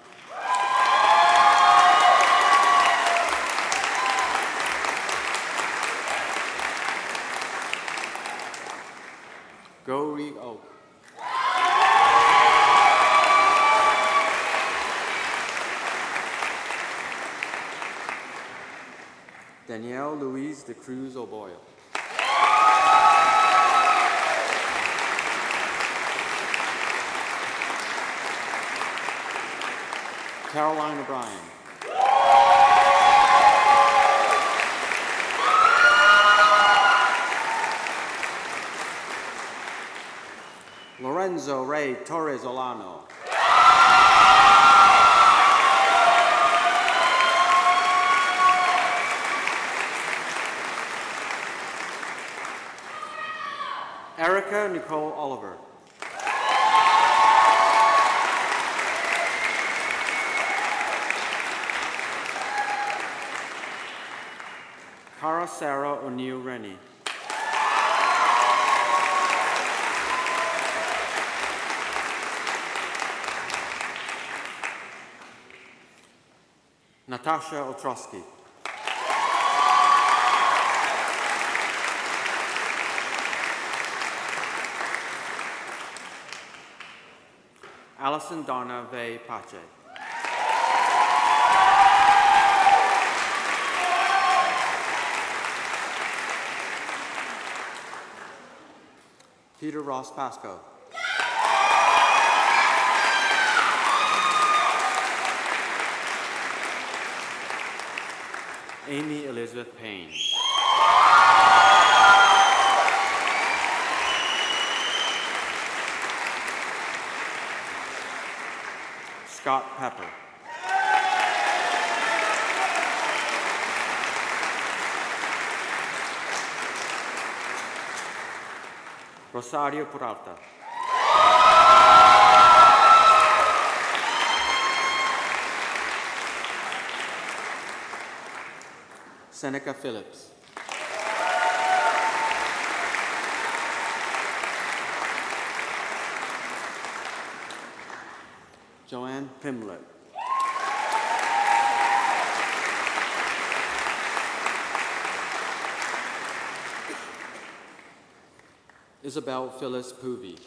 Go Reid Oak. Danielle Louise de Cruz O'Boyle. Caroline O'Brien. Lorenzo Ray Torres Olano. Erica Nicole Oliver. Cara Sarah O'Neill Rennie. Natasha Otrosky. Alison Donna Vey Pache. Peter Ross Pascoe. Amy Elizabeth Payne. Scott Pepper. Rosario Peralta. Seneca Phillips. Joanne Pimlet. Isabel Phyllis Poovey.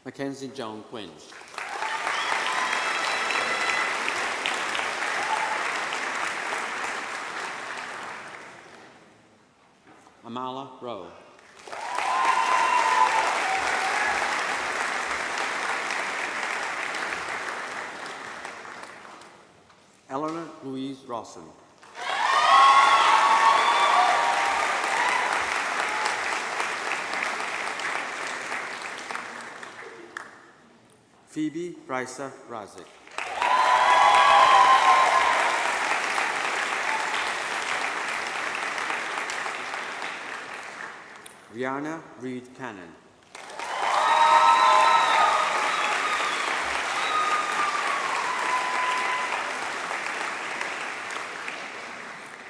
Mackenzie Joan Quinn. Amala Rowe. Eleanor Louise Rawson. Phoebe Brysa Razik. Rihanna Reid Cannon.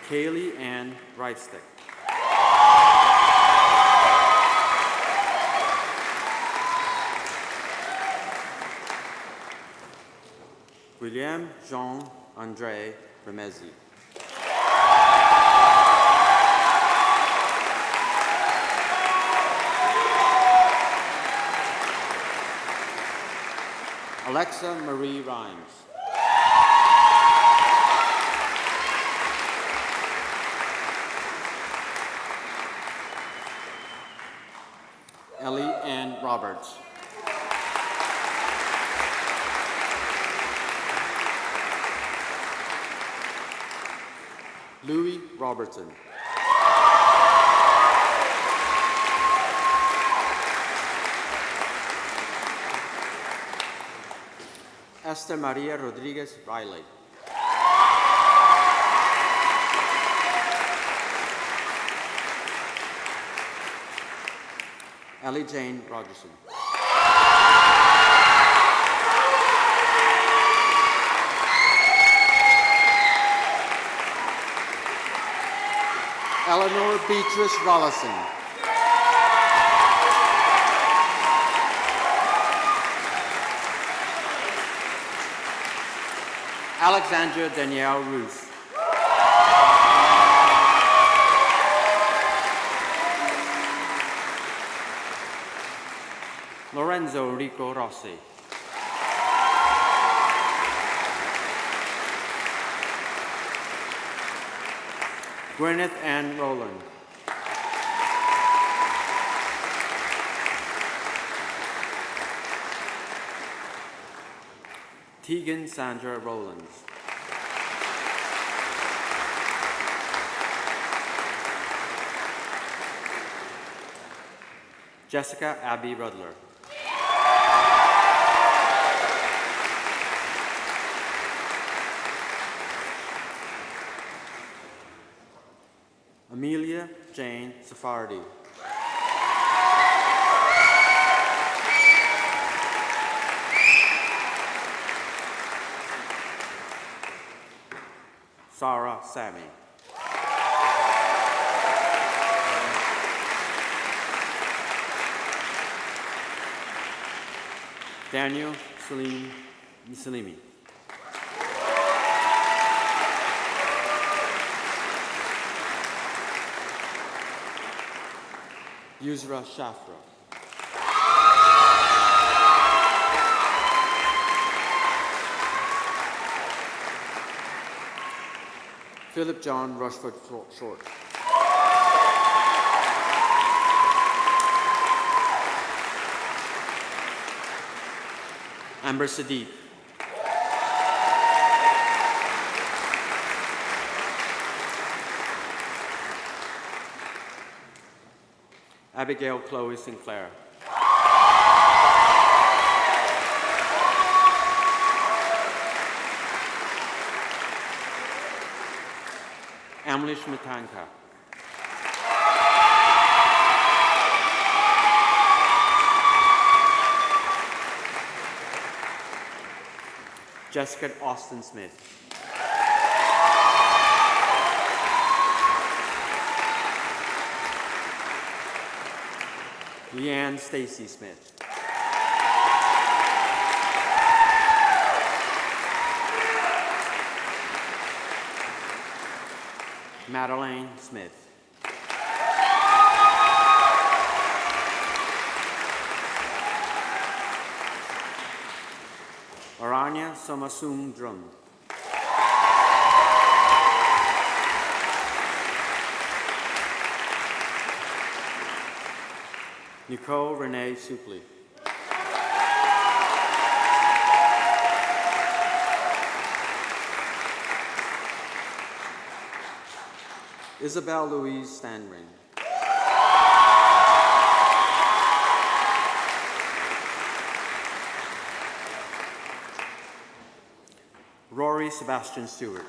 Kaylee Ann Reitstick. William Jean-André Remezi. Alexa Marie Rhymes. Ellie Ann Roberts. Louis Robertson. Esther Maria Rodriguez Riley. Ellie Jane Rogerson. Eleanor Beatrice Rollison. Alexandra Danielle Ruth. Lorenzo Rico Rossi. Gwyneth Ann Rowland. Tegan Sandra Rowlands. Jessica Abby Rudler. Amelia Jane Safardi. Sarah Sammy. Daniel Salim Salimi. Yusra Shafra. Philip John Rushford Short. Amber Sadiq. Abigail Chloe Sinclair. Emily Schmitanka. Jessica Austin Smith. Leanne Stacy Smith. Madeleine Smith. Aranya Somasum Drum. Nicole Renee Supley. Isabel Louise Stanring. Rory Sebastian Stewart.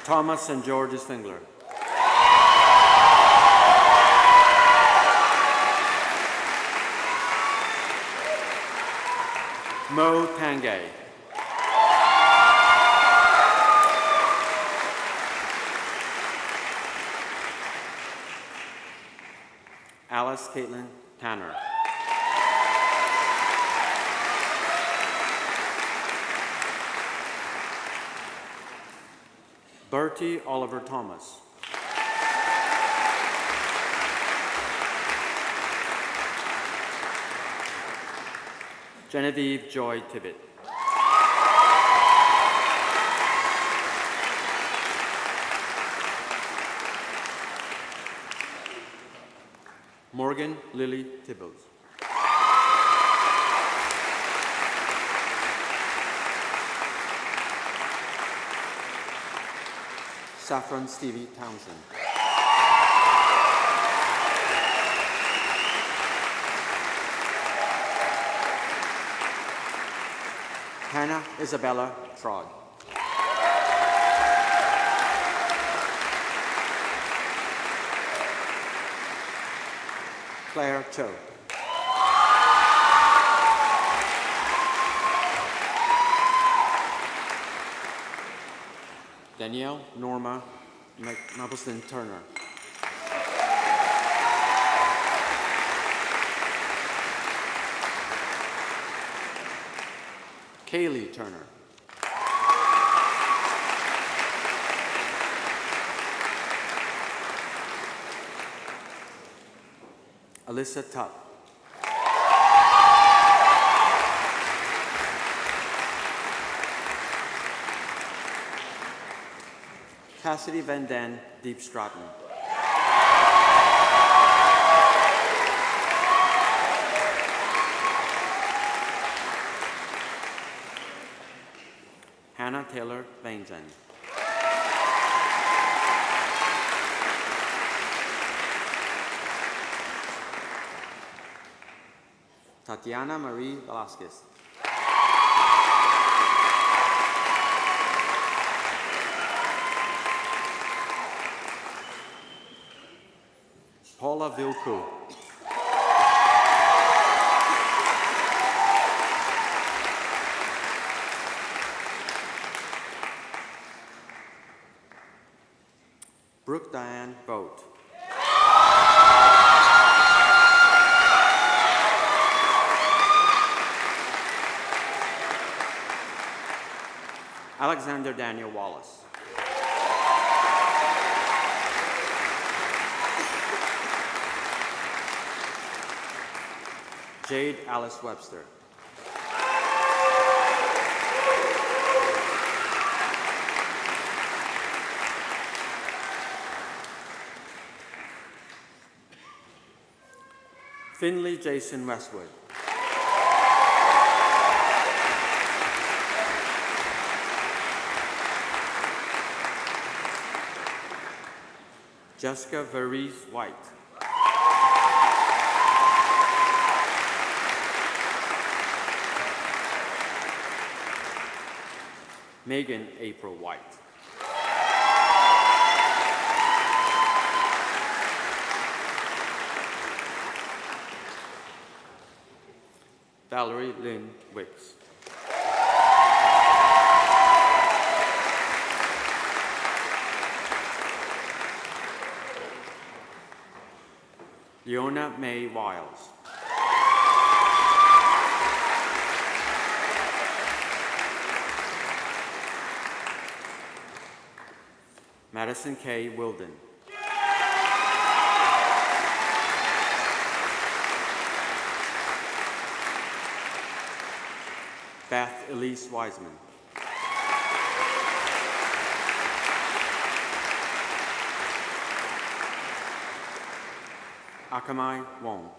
Thomas and George Stingler. Mo Tangay. Alice Caitlin Tanner. Bertie Oliver Thomas. Genevieve Joy Tibbet. Morgan Lily Tibbles. Saffron Stevie Townsend. Hannah Isabella Trod. Claire Cho. Danielle Norma Mappleston Turner. Kaylee Turner. Alyssa Tuck. Cassidy Van Den Deep Stratton. Hannah Taylor Bainzen. Tatiana Marie Velasquez. Paula Vilco. Brooke Diane Boat. Alexander Daniel Wallace. Jade Alice Webster. Finley Jason Westwood. Jessica Verice White. Megan April White. Valerie Lynn Wicks. Leona May Wiles. Madison K. Wilden. Beth Elise Wiseman. Akamai Wong.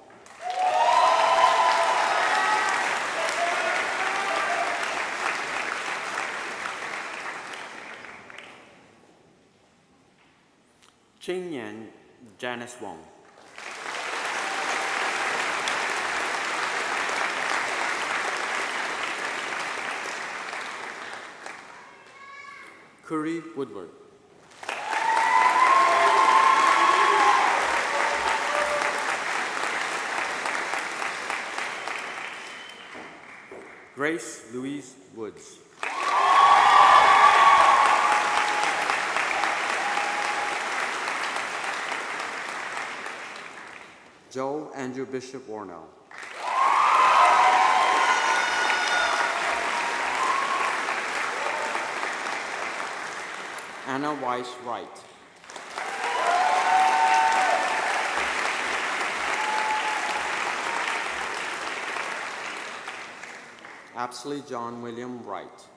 Ching Yan Janice Wong. Curry Woodward. Grace Louise Woods. Joe Andrew Bishop Warnell. Anna Weiss Wright. Apsley John William Wright.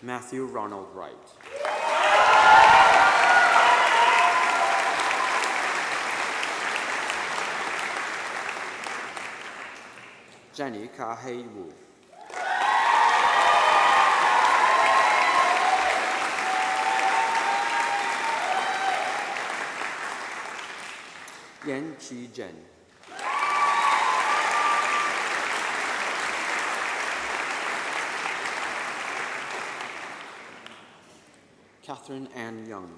Matthew Ronald Wright. Jenny Ka-hei Wu. Yan Chi Jen. Catherine Ann Young.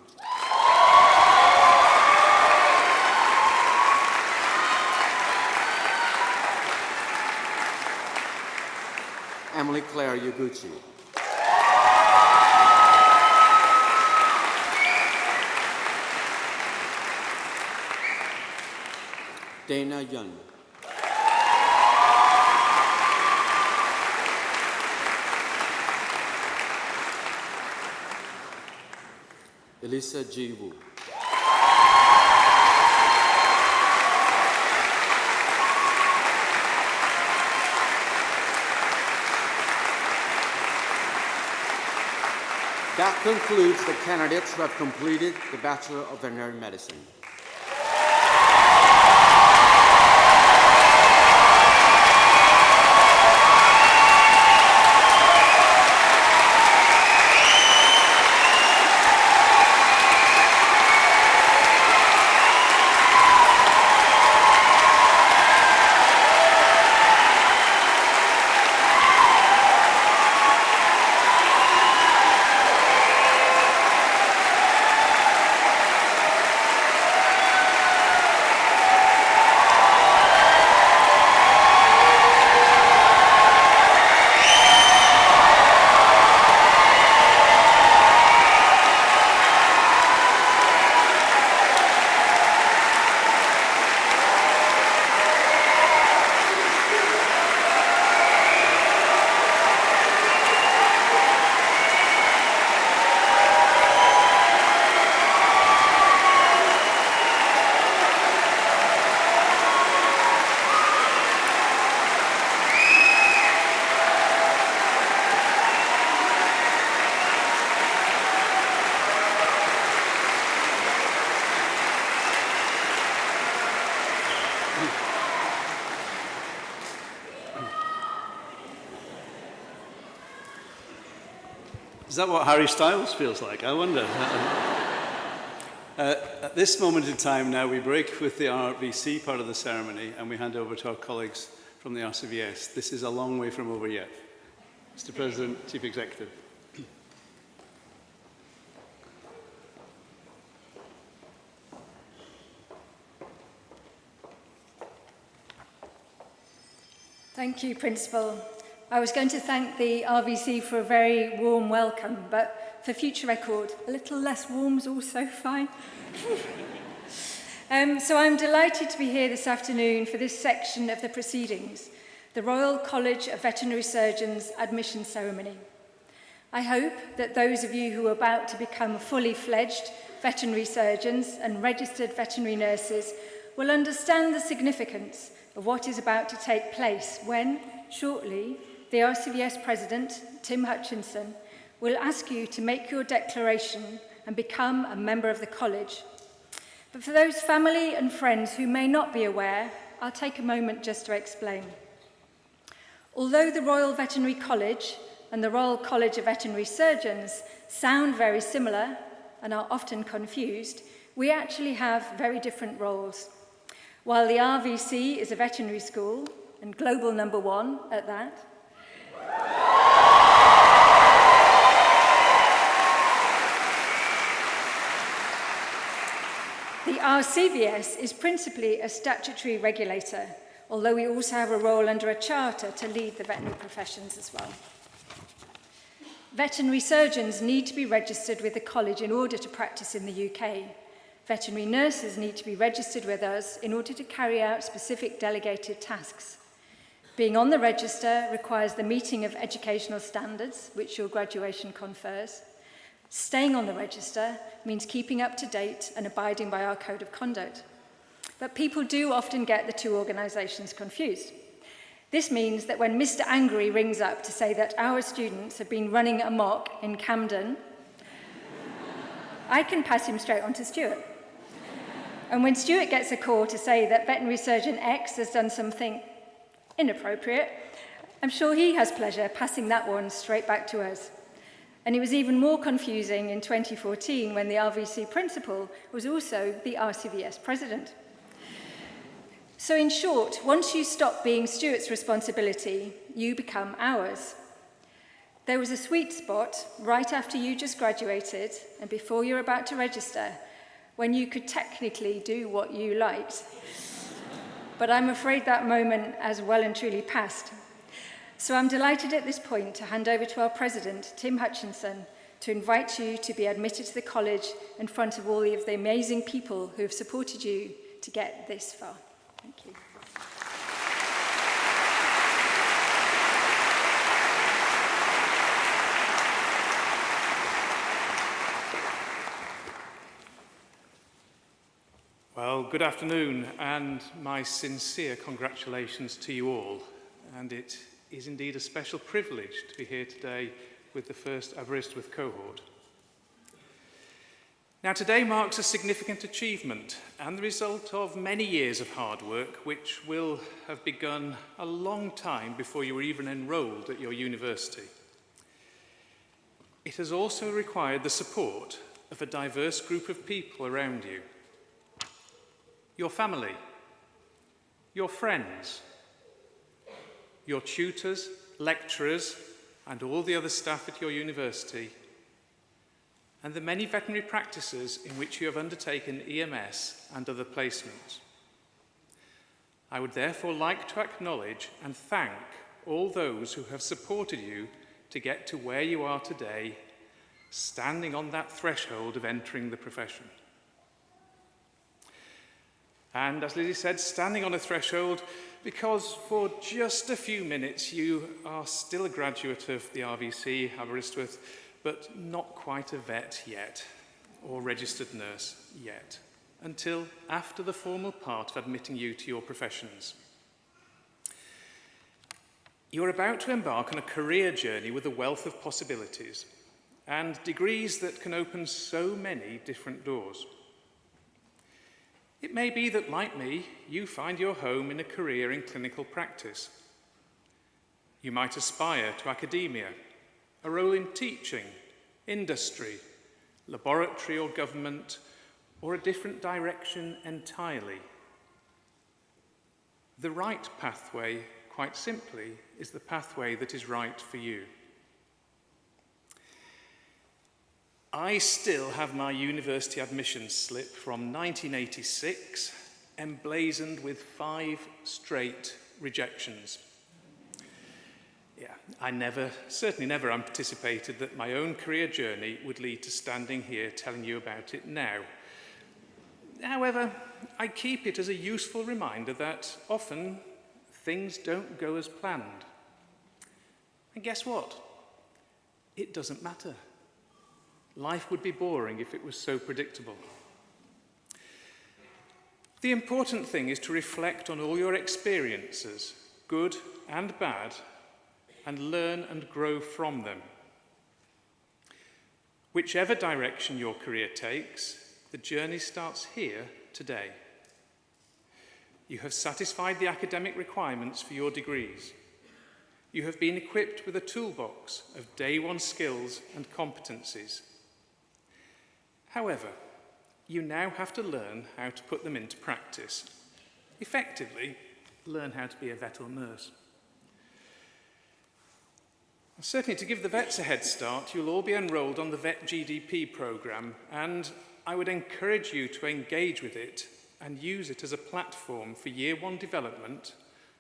Emily Claire Yaguchi. Dana Yun. Elisa G. Wu. That concludes the candidates who have completed the Bachelor of Veterinary Medicine. Is that what Harry Styles feels like? I wonder. At this moment in time now, we break with the RVC part of the ceremony and we hand over to our colleagues from the RCVS. This is a long way from over yet. Mr. President, Chief Executive. Thank you, Principal. I was going to thank the RVC for a very warm welcome, but for future record, a little less warm's also fine. So I'm delighted to be here this afternoon for this section of the proceedings, the Royal College of Veterinary Surgeons admission ceremony. I hope that those of you who are about to become fully fledged veterinary surgeons and registered veterinary nurses will understand the significance of what is about to take place when, shortly, the RCVS President, Tim Hutchinson, will ask you to make your declaration and become a member of the college. But for those family and friends who may not be aware, I'll take a moment just to explain. Although the Royal Veterinary College and the Royal College of Veterinary Surgeons sound very similar and are often confused, we actually have very different roles. While the RVC is a veterinary school, and global #1 at that, the RCVS is principally a statutory regulator, although we also have a role under a charter to lead the veterinary professions as well. Veterinary surgeons need to be registered with the college in order to practice in the UK. Veterinary nurses need to be registered with us in order to carry out specific delegated tasks. Being on the register requires the meeting of educational standards, which your graduation confers. Staying on the register means keeping up to date and abiding by our code of conduct. But people do often get the two organisations confused. This means that when Mr. Angry rings up to say that our students have been running amok in Camden, I can pass him straight on to Stuart. And when Stuart gets a call to say that veterinary surgeon X has done something inappropriate, I'm sure he has pleasure passing that one straight back to us. And it was even more confusing in 2014 when the RVC principal was also the RCVS president. So in short, once you stop being Stuart's responsibility, you become ours. There was a sweet spot right after you just graduated and before you're about to register, when you could technically do what you liked. But I'm afraid that moment has well and truly passed. So I'm delighted at this point to hand over to our president, Tim Hutchinson, to invite you to be admitted to the college in front of all of the amazing people who have supported you to get this far. Thank you. Well, good afternoon, and my sincere congratulations to you all. And it is indeed a special privilege to be here today with the first Aberystwyth cohort. Now, today marks a significant achievement and the result of many years of hard work, which will have begun a long time before you were even enrolled at your university. It has also required the support of a diverse group of people around you. Your family, your friends, your tutors, lecturers, and all the other staff at your university, and the many veterinary practices in which you have undertaken EMS and other placements. I would therefore like to acknowledge and thank all those who have supported you to get to where you are today, standing on that threshold of entering the profession. And as Lizzie said, standing on a threshold because for just a few minutes you are still a graduate of the RVC, Aberystwyth, but not quite a vet yet, or registered nurse yet, until after the formal part of admitting you to your professions. You are about to embark on a career journey with a wealth of possibilities and degrees that can open so many different doors. It may be that, like me, you find your home in a career in clinical practice. You might aspire to academia, a role in teaching, industry, laboratory or government, or a different direction entirely? The right pathway, quite simply, is the pathway that is right for you. I still have my university admissions slip from 1986, emblazoned with 5 straight rejections. Yeah, I certainly never anticipated that my own career journey would lead to standing here telling you about it now. However, I keep it as a useful reminder that often things don't go as planned. And guess what? It doesn't matter. Life would be boring if it was so predictable. The important thing is to reflect on all your experiences, good and bad, and learn and grow from them. Whichever direction your career takes, the journey starts here today. You have satisfied the academic requirements for your degrees. You have been equipped with a toolbox of day one skills and competencies. However, you now have to learn how to put them into practice. Effectively, learn how to be a vet or nurse. Certainly, to give the vets a head start, you'll all be enrolled on the Vet GDP programme, and I would encourage you to engage with it and use it as a platform for year one development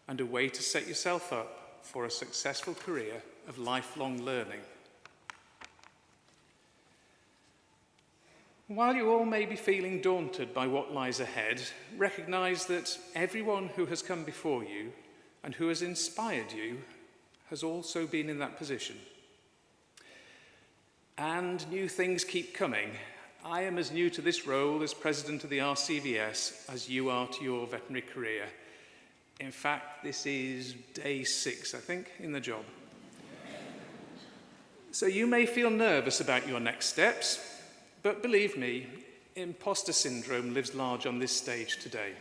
and a way to set yourself up for a successful career of lifelong learning. While you all may be feeling daunted by what lies ahead, recognise that everyone who has come before you and who has inspired you has also been in that position. And new things keep coming. I am as new to this role as President of the RCVS as you are to your veterinary career. In fact, this is day 6, I think, in the job. So you may feel nervous about your next steps, but believe me, imposter syndrome lives large on this stage today.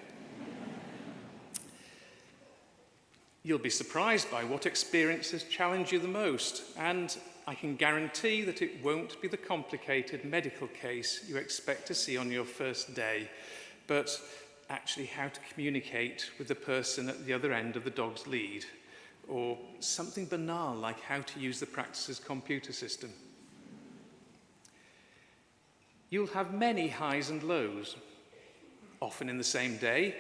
You'll be surprised by what experiences challenge you the most, and I can guarantee that it won't be the complicated medical case you expect to see on your first day, but actually how to communicate with the person at the other end of the dog's lead, or something banal like how to use the practice's computer system. You'll have many highs and lows, often in the same day.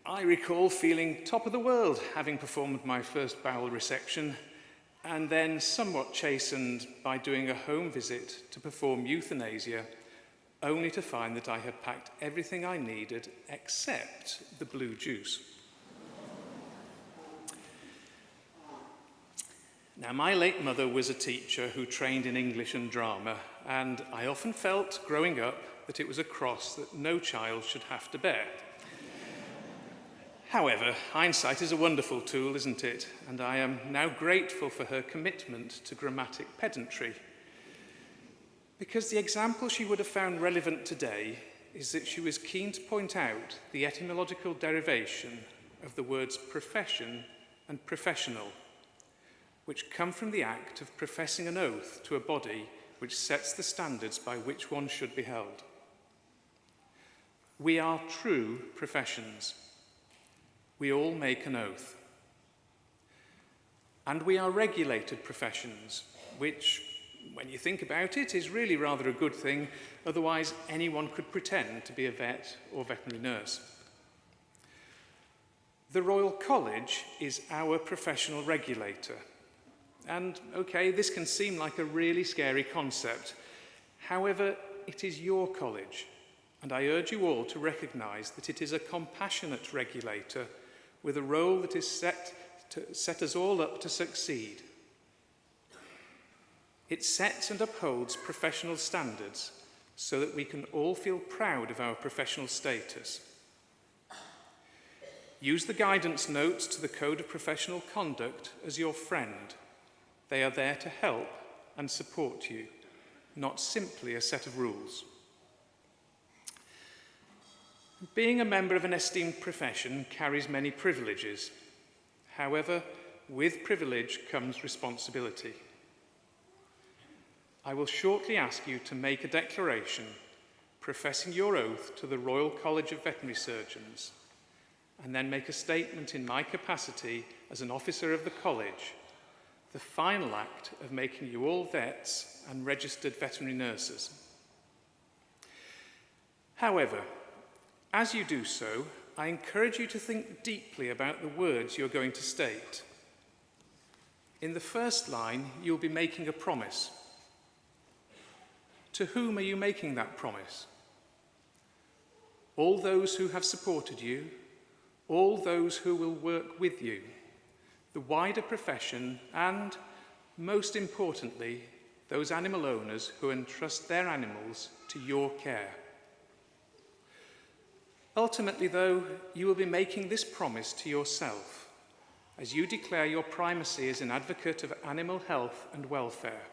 I recall feeling top of the world having performed my first bowel resection, and then somewhat chastened by doing a home visit to perform euthanasia, only to find that I had packed everything I needed except the blue juice. Now, my late mother was a teacher who trained in English and drama, and I often felt, growing up, that it was a cross that no child should have to bear. However, hindsight is a wonderful tool, isn't it? And I am now grateful for her commitment to grammatic pedantry. Because the example she would have found relevant today is that she was keen to point out the etymological derivation of the words profession and professional, which come from the act of professing an oath to a body which sets the standards by which one should be held. We are true professions. We all make an oath. And we are regulated professions, which, when you think about it, is really rather a good thing. Otherwise, anyone could pretend to be a vet or veterinary nurse. The Royal College is our professional regulator. And, okay, this can seem like a really scary concept. However, it is your college, and I urge you all to recognise that it is a compassionate regulator with a role that is set us all up to succeed. It sets and upholds professional standards so that we can all feel proud of our professional status. Use the guidance notes to the Code of Professional Conduct as your friend. They are there to help and support you, not simply a set of rules. Being a member of an esteemed profession carries many privileges. However, with privilege comes responsibility. I will shortly ask you to make a declaration professing your oath to the Royal College of Veterinary Surgeons, and then make a statement in my capacity as an officer of the college, the final act of making you all vets and registered veterinary nurses. However, as you do so, I encourage you to think deeply about the words you're going to state. In the first line, you'll be making a promise. To whom are you making that promise? All those who have supported you, all those who will work with you, the wider profession, and, most importantly, those animal owners who entrust their animals to your care. Ultimately, though, you will be making this promise to yourself as you declare your primacy as an advocate of animal health and welfare.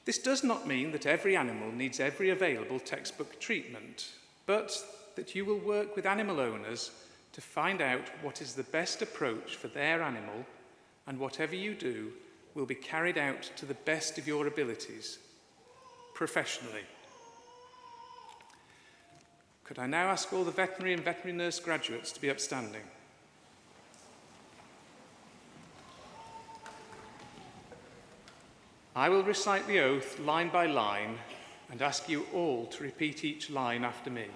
This does not mean that every animal needs every available textbook treatment, but that you will work with animal owners to find out what is the best approach for their animal, and whatever you do will be carried out to the best of your abilities, professionally. Could I now ask all the veterinary and veterinary nurse graduates to be upstanding? I will recite the oath line by line and ask you all to repeat each line after me.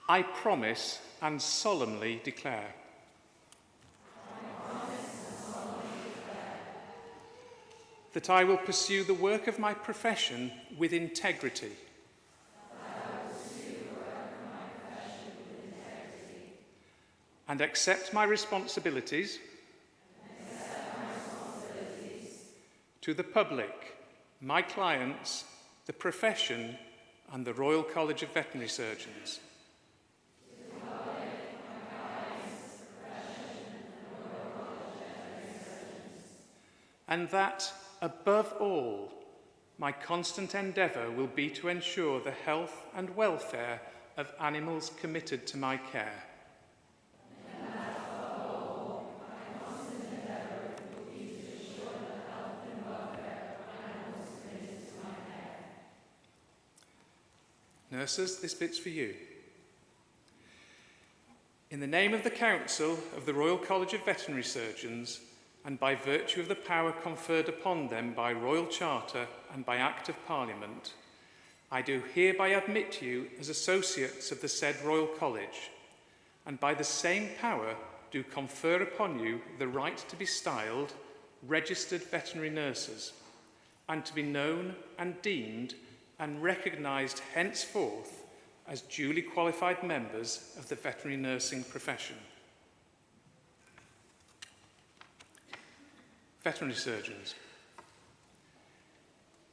I promise and solemnly declare. That I will pursue the work of my profession with integrity. And accept my responsibilities. To the public, my clients, the profession, and the Royal College of Veterinary Surgeons. And that, above all, my constant endeavour will be to ensure the health and welfare of animals committed to my care. Nurses, this bit's for you. In the name of the Council of the Royal College of Veterinary Surgeons, and by virtue of the power conferred upon them by Royal Charter and by Act of Parliament, I do hereby admit you as associates of the said Royal College, and by the same power do confer upon you the right to be styled registered veterinary nurses, and to be known and deemed and recognised henceforth as duly qualified members of the veterinary nursing profession. Veterinary surgeons.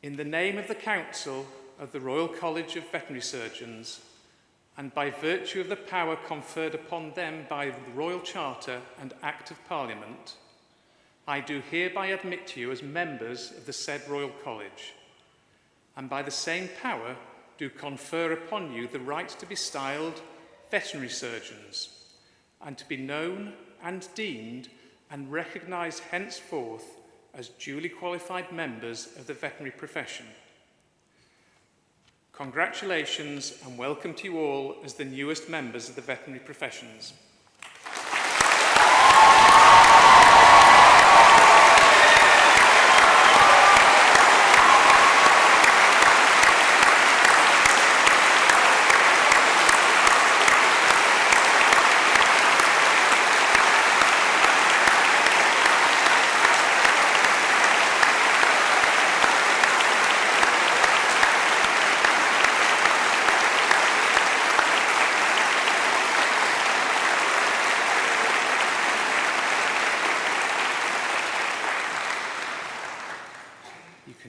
In the name of the Council of the Royal College of Veterinary Surgeons, and by virtue of the power conferred upon them by the Royal Charter and Act of Parliament, I do hereby admit you as members of the said Royal College, and by the same power do confer upon you the right to be styled veterinary surgeons, and to be known and deemed and recognised henceforth as duly qualified members of the veterinary profession. Congratulations and welcome to you all as the newest members of the veterinary professions.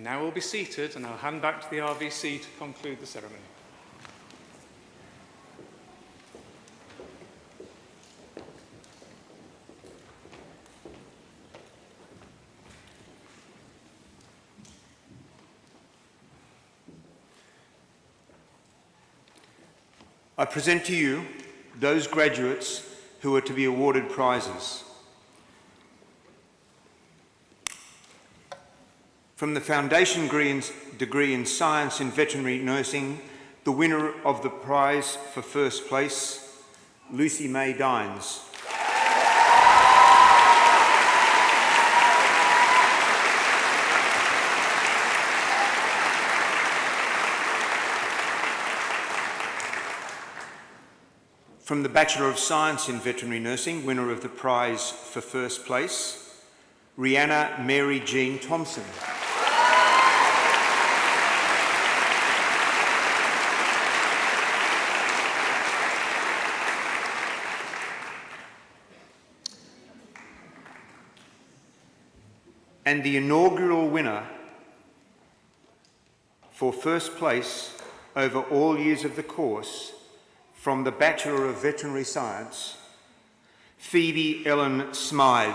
Now we'll be seated and I'll hand back to the RVC to conclude the ceremony. I present to you those graduates who are to be awarded prizes. From the Foundation Degree in Science in Veterinary Nursing, the winner of the prize for first place, Lucy May Dines. From the Bachelor of Science in Veterinary Nursing, winner of the prize for first place, Rhianna Mary Jean Thompson. And the inaugural winner for first place over all years of the course, from the Bachelor of Veterinary Science, Phoebe Ellen Smythe.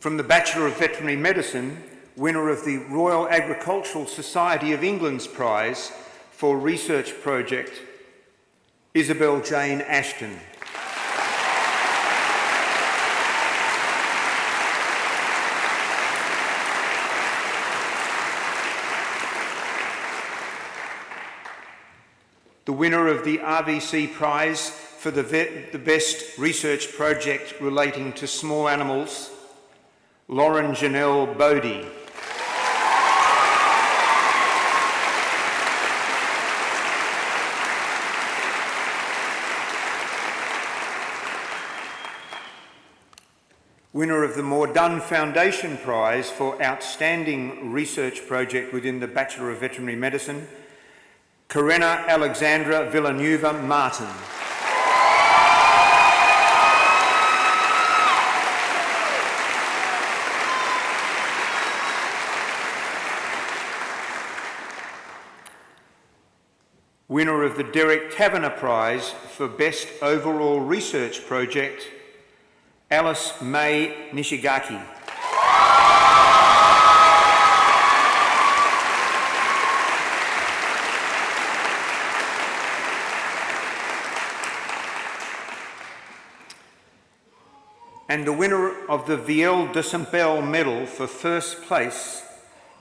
From the Bachelor of Veterinary Medicine, winner of the Royal Agricultural Society of England's prize for research project, Isabel Jane Ashton. The winner of the RVC prize for the best research project relating to small animals, Lauren Janelle Bodie. Winner of the More Done Foundation Prize for Outstanding Research Project within the Bachelor of Veterinary Medicine, Karena Alexandra Villanueva Martin. Winner of the Derek Taverner Prize for Best Overall Research Project, Alice May Nishigaki. And the winner of the Viel de Saint-Bel Medal for first place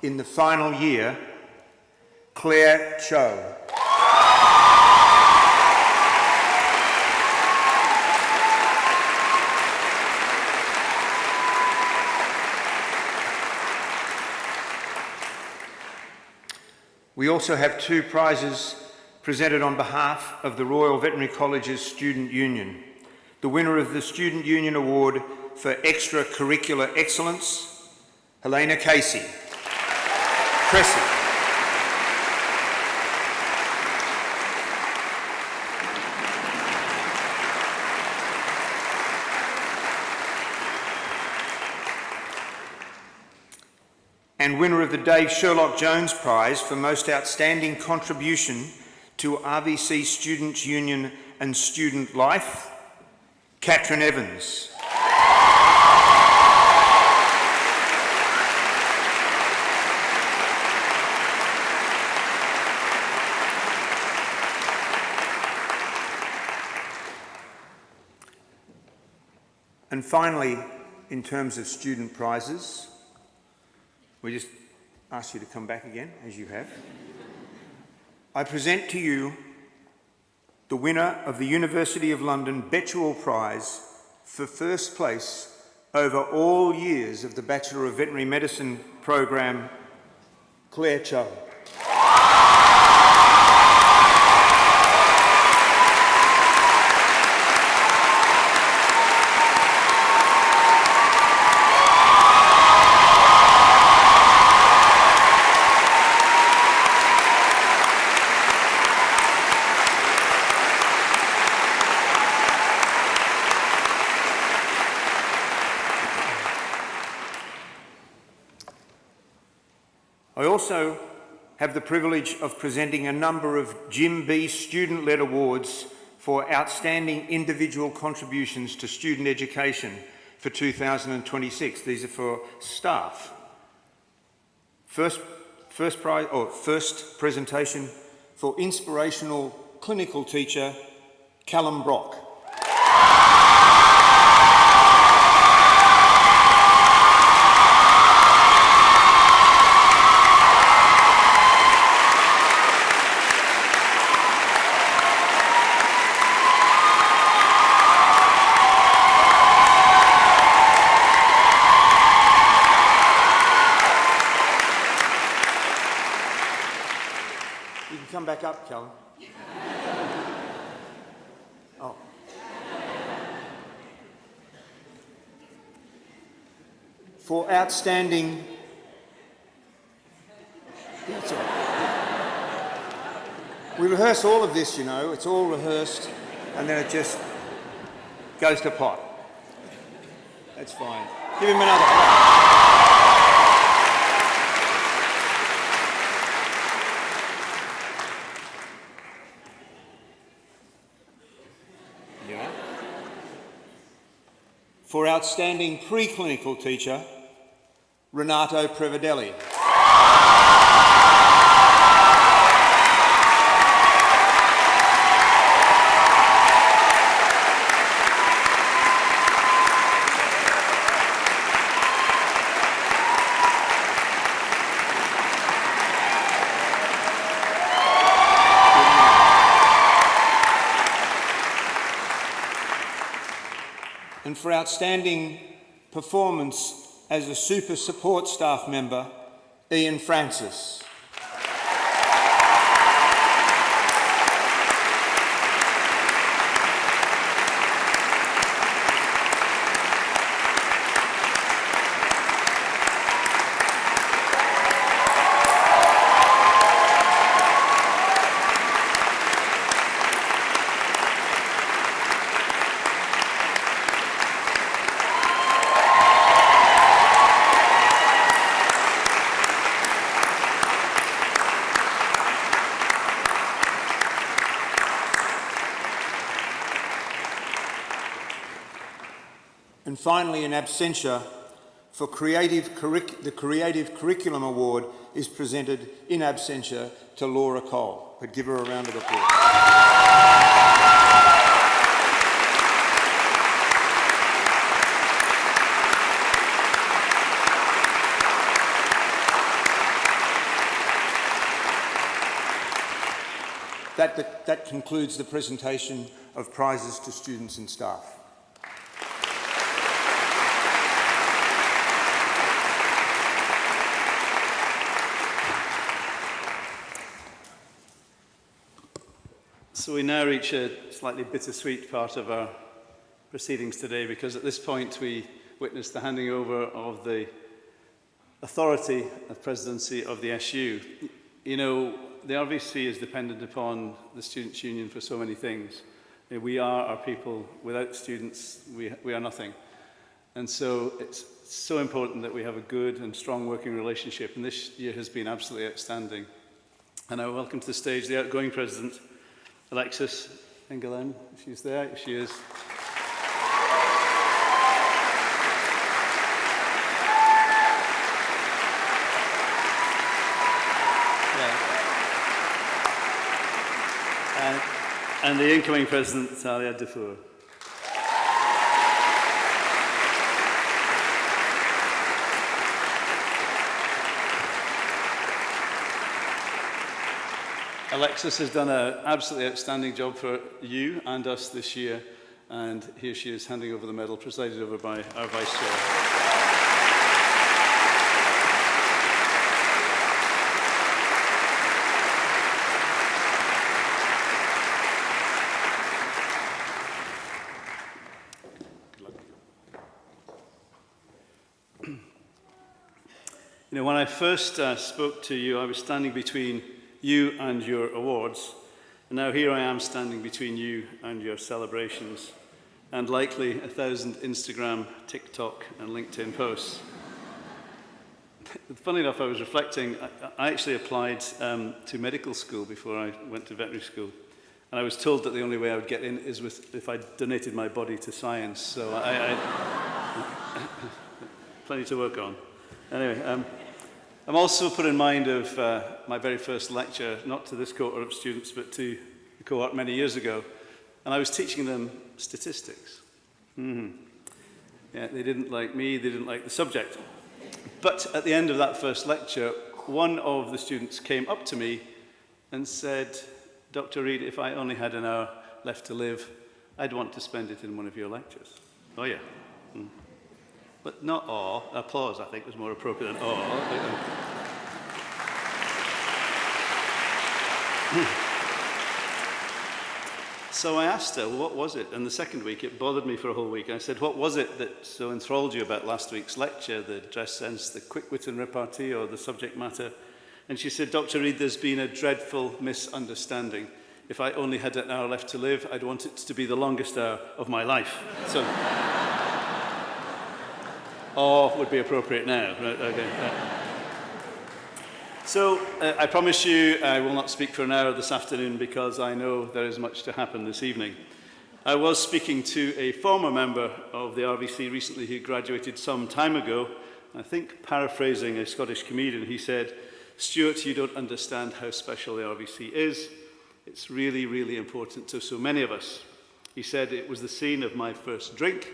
in the final year, Claire Cho. We also have two prizes presented on behalf of the Royal Veterinary College's Student Union. The winner of the Student Union Award for Extracurricular Excellence, Helena Casey. Cressy. And winner of the Dave Sherlock Jones Prize for Most Outstanding Contribution to RVC Students' Union and Student Life, Catherine Evans. And finally, in terms of student prizes, we just ask you to come back again, as you have. I present to you the winner of the University of London Betchwell Prize for first place over all years of the Bachelor of Veterinary Medicine program, Claire Cho. I also have the privilege of presenting a number of Jim B student-led awards for outstanding individual contributions to student education for 2026. These are for staff. First presentation for inspirational clinical teacher, Callum Brock. Come back up, Callum. Oh. For outstanding... That's all right. We rehearse all of this, you know. It's all rehearsed, and then it just goes to pot. That's fine. Give him another clap. For outstanding preclinical teacher, Renato Prevedelli. And for outstanding performance as a super support staff member, Ian Francis. And finally, in absentia, for the Creative Curriculum Award is presented in absentia to Laura Cole. But give her a round of applause. That concludes the presentation of prizes to students and staff. So we now reach a slightly bittersweet part of our proceedings today, because at this point we witness the handing over of the authority of presidency of the SU. You know, the RVC is dependent upon the Students' Union for so many things. We are our people. Without students, we are nothing. And so it's so important that we have a good and strong working relationship, and this year has been absolutely outstanding. And I welcome to the stage the outgoing president, Alexis Engelen, if she's there, if she is. Yeah. And the incoming president, Thalia Dufour. Alexis has done an absolutely outstanding job for you and us this year, and here she is handing over the medal, presided over by our Vice Chair. You know, when I first spoke to you, I was standing between you and your awards, and now here I am standing between you and your celebrations, and likely 1,000 Instagram, TikTok, and LinkedIn posts. Funny enough, I was reflecting, I actually applied to medical school before I went to veterinary school, And I was told that the only way I would get in is if I donated my body to science. So I plenty to work on. Anyway, I'm also put in mind of my very first lecture, not to this cohort of students, but to the cohort many years ago. And I was teaching them statistics. Yeah, they didn't like me, they didn't like the subject. But at the end of that first lecture, one of the students came up to me and said, Dr. Reid, if I only had an hour left to live, I'd want to spend it in one of your lectures. Oh, yeah. But not awe. Applause, I think, was more appropriate than awe. So I asked her, well, what was it? And the second week, it bothered me for a whole week. I said, what was it that so enthralled you about last week's lecture, the dress sense, the quick wit and repartee, or the subject matter? And she said, Dr. Reid, there's been a dreadful misunderstanding. If I only had an hour left to live, I'd want it to be the longest hour of my life. So, awe would be appropriate now. Right, okay. So, I promise you I will not speak for an hour this afternoon because I know there is much to happen this evening. I was speaking to a former member of the RVC recently who graduated some time ago. I think paraphrasing a Scottish comedian, he said, Stuart, you don't understand how special the RVC is. It's really, really important to so many of us. He said it was the scene of my first drink,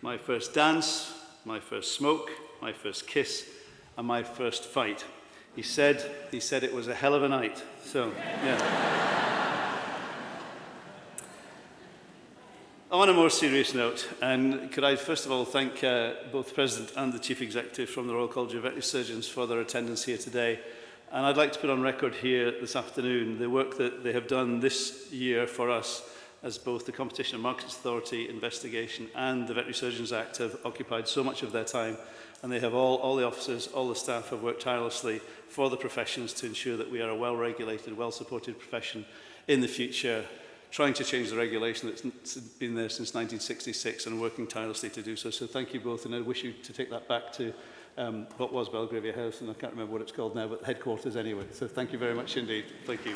my first dance, my first smoke, my first kiss, and my first fight. He said it was a hell of a night. So, yeah. On a more serious note, and could I first of all thank both the President and the Chief Executive from the Royal College of Veterinary Surgeons for their attendance here today. And I'd like to put on record here this afternoon the work that they have done this year for us, as both the Competition and Markets Authority investigation and the Veterinary Surgeons Act have occupied so much of their time. And they have all the officers, all the staff have worked tirelessly for the professions to ensure that we are a well-regulated, well-supported profession in the future, trying to change the regulation that's been there since 1966 and working tirelessly to do so. So thank you both, and I wish you to take that back to what was Belgravia House, and I can't remember what it's called now, but headquarters anyway. So thank you very much indeed. Thank you.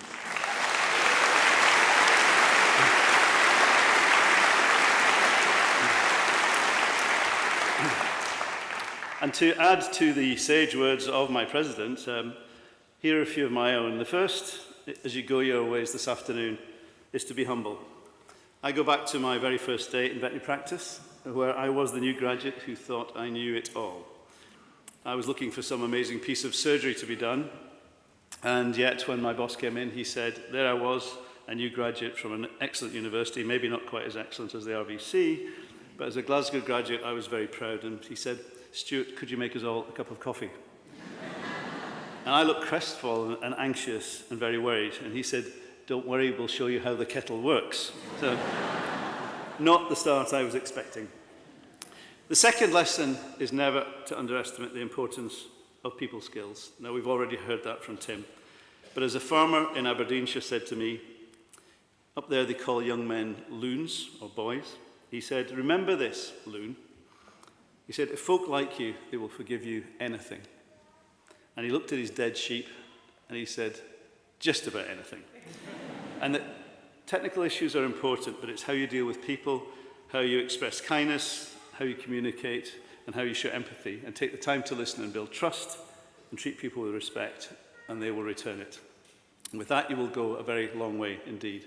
And to add to the sage words of my president, here are a few of my own. The first, as you go your ways this afternoon, is to be humble. I go back to my very first day in veterinary practice, where I was the new graduate who thought I knew it all. I was looking for some amazing piece of surgery to be done, and yet when my boss came in, he said, there I was, a new graduate from an excellent university, maybe not quite as excellent as the RVC, but as a Glasgow graduate, I was very proud, and he said, Stuart, could you make us all a cup of coffee? And I looked crestfallen and anxious and very worried, and he said, don't worry, we'll show you how the kettle works. So, not the start I was expecting. The second lesson is never to underestimate the importance of people skills. Now, we've already heard that from Tim. But as a farmer in Aberdeenshire said to me, up there they call young men loons or boys. He said, remember this, loon. He said, if folk like you, they will forgive you anything. And he looked at his dead sheep and he said, just about anything. And that technical issues are important, but it's how you deal with people, how you express kindness, how you communicate, and how you show empathy, and take the time to listen and build trust, and treat people with respect, and they will return it. And with that, you will go a very long way indeed.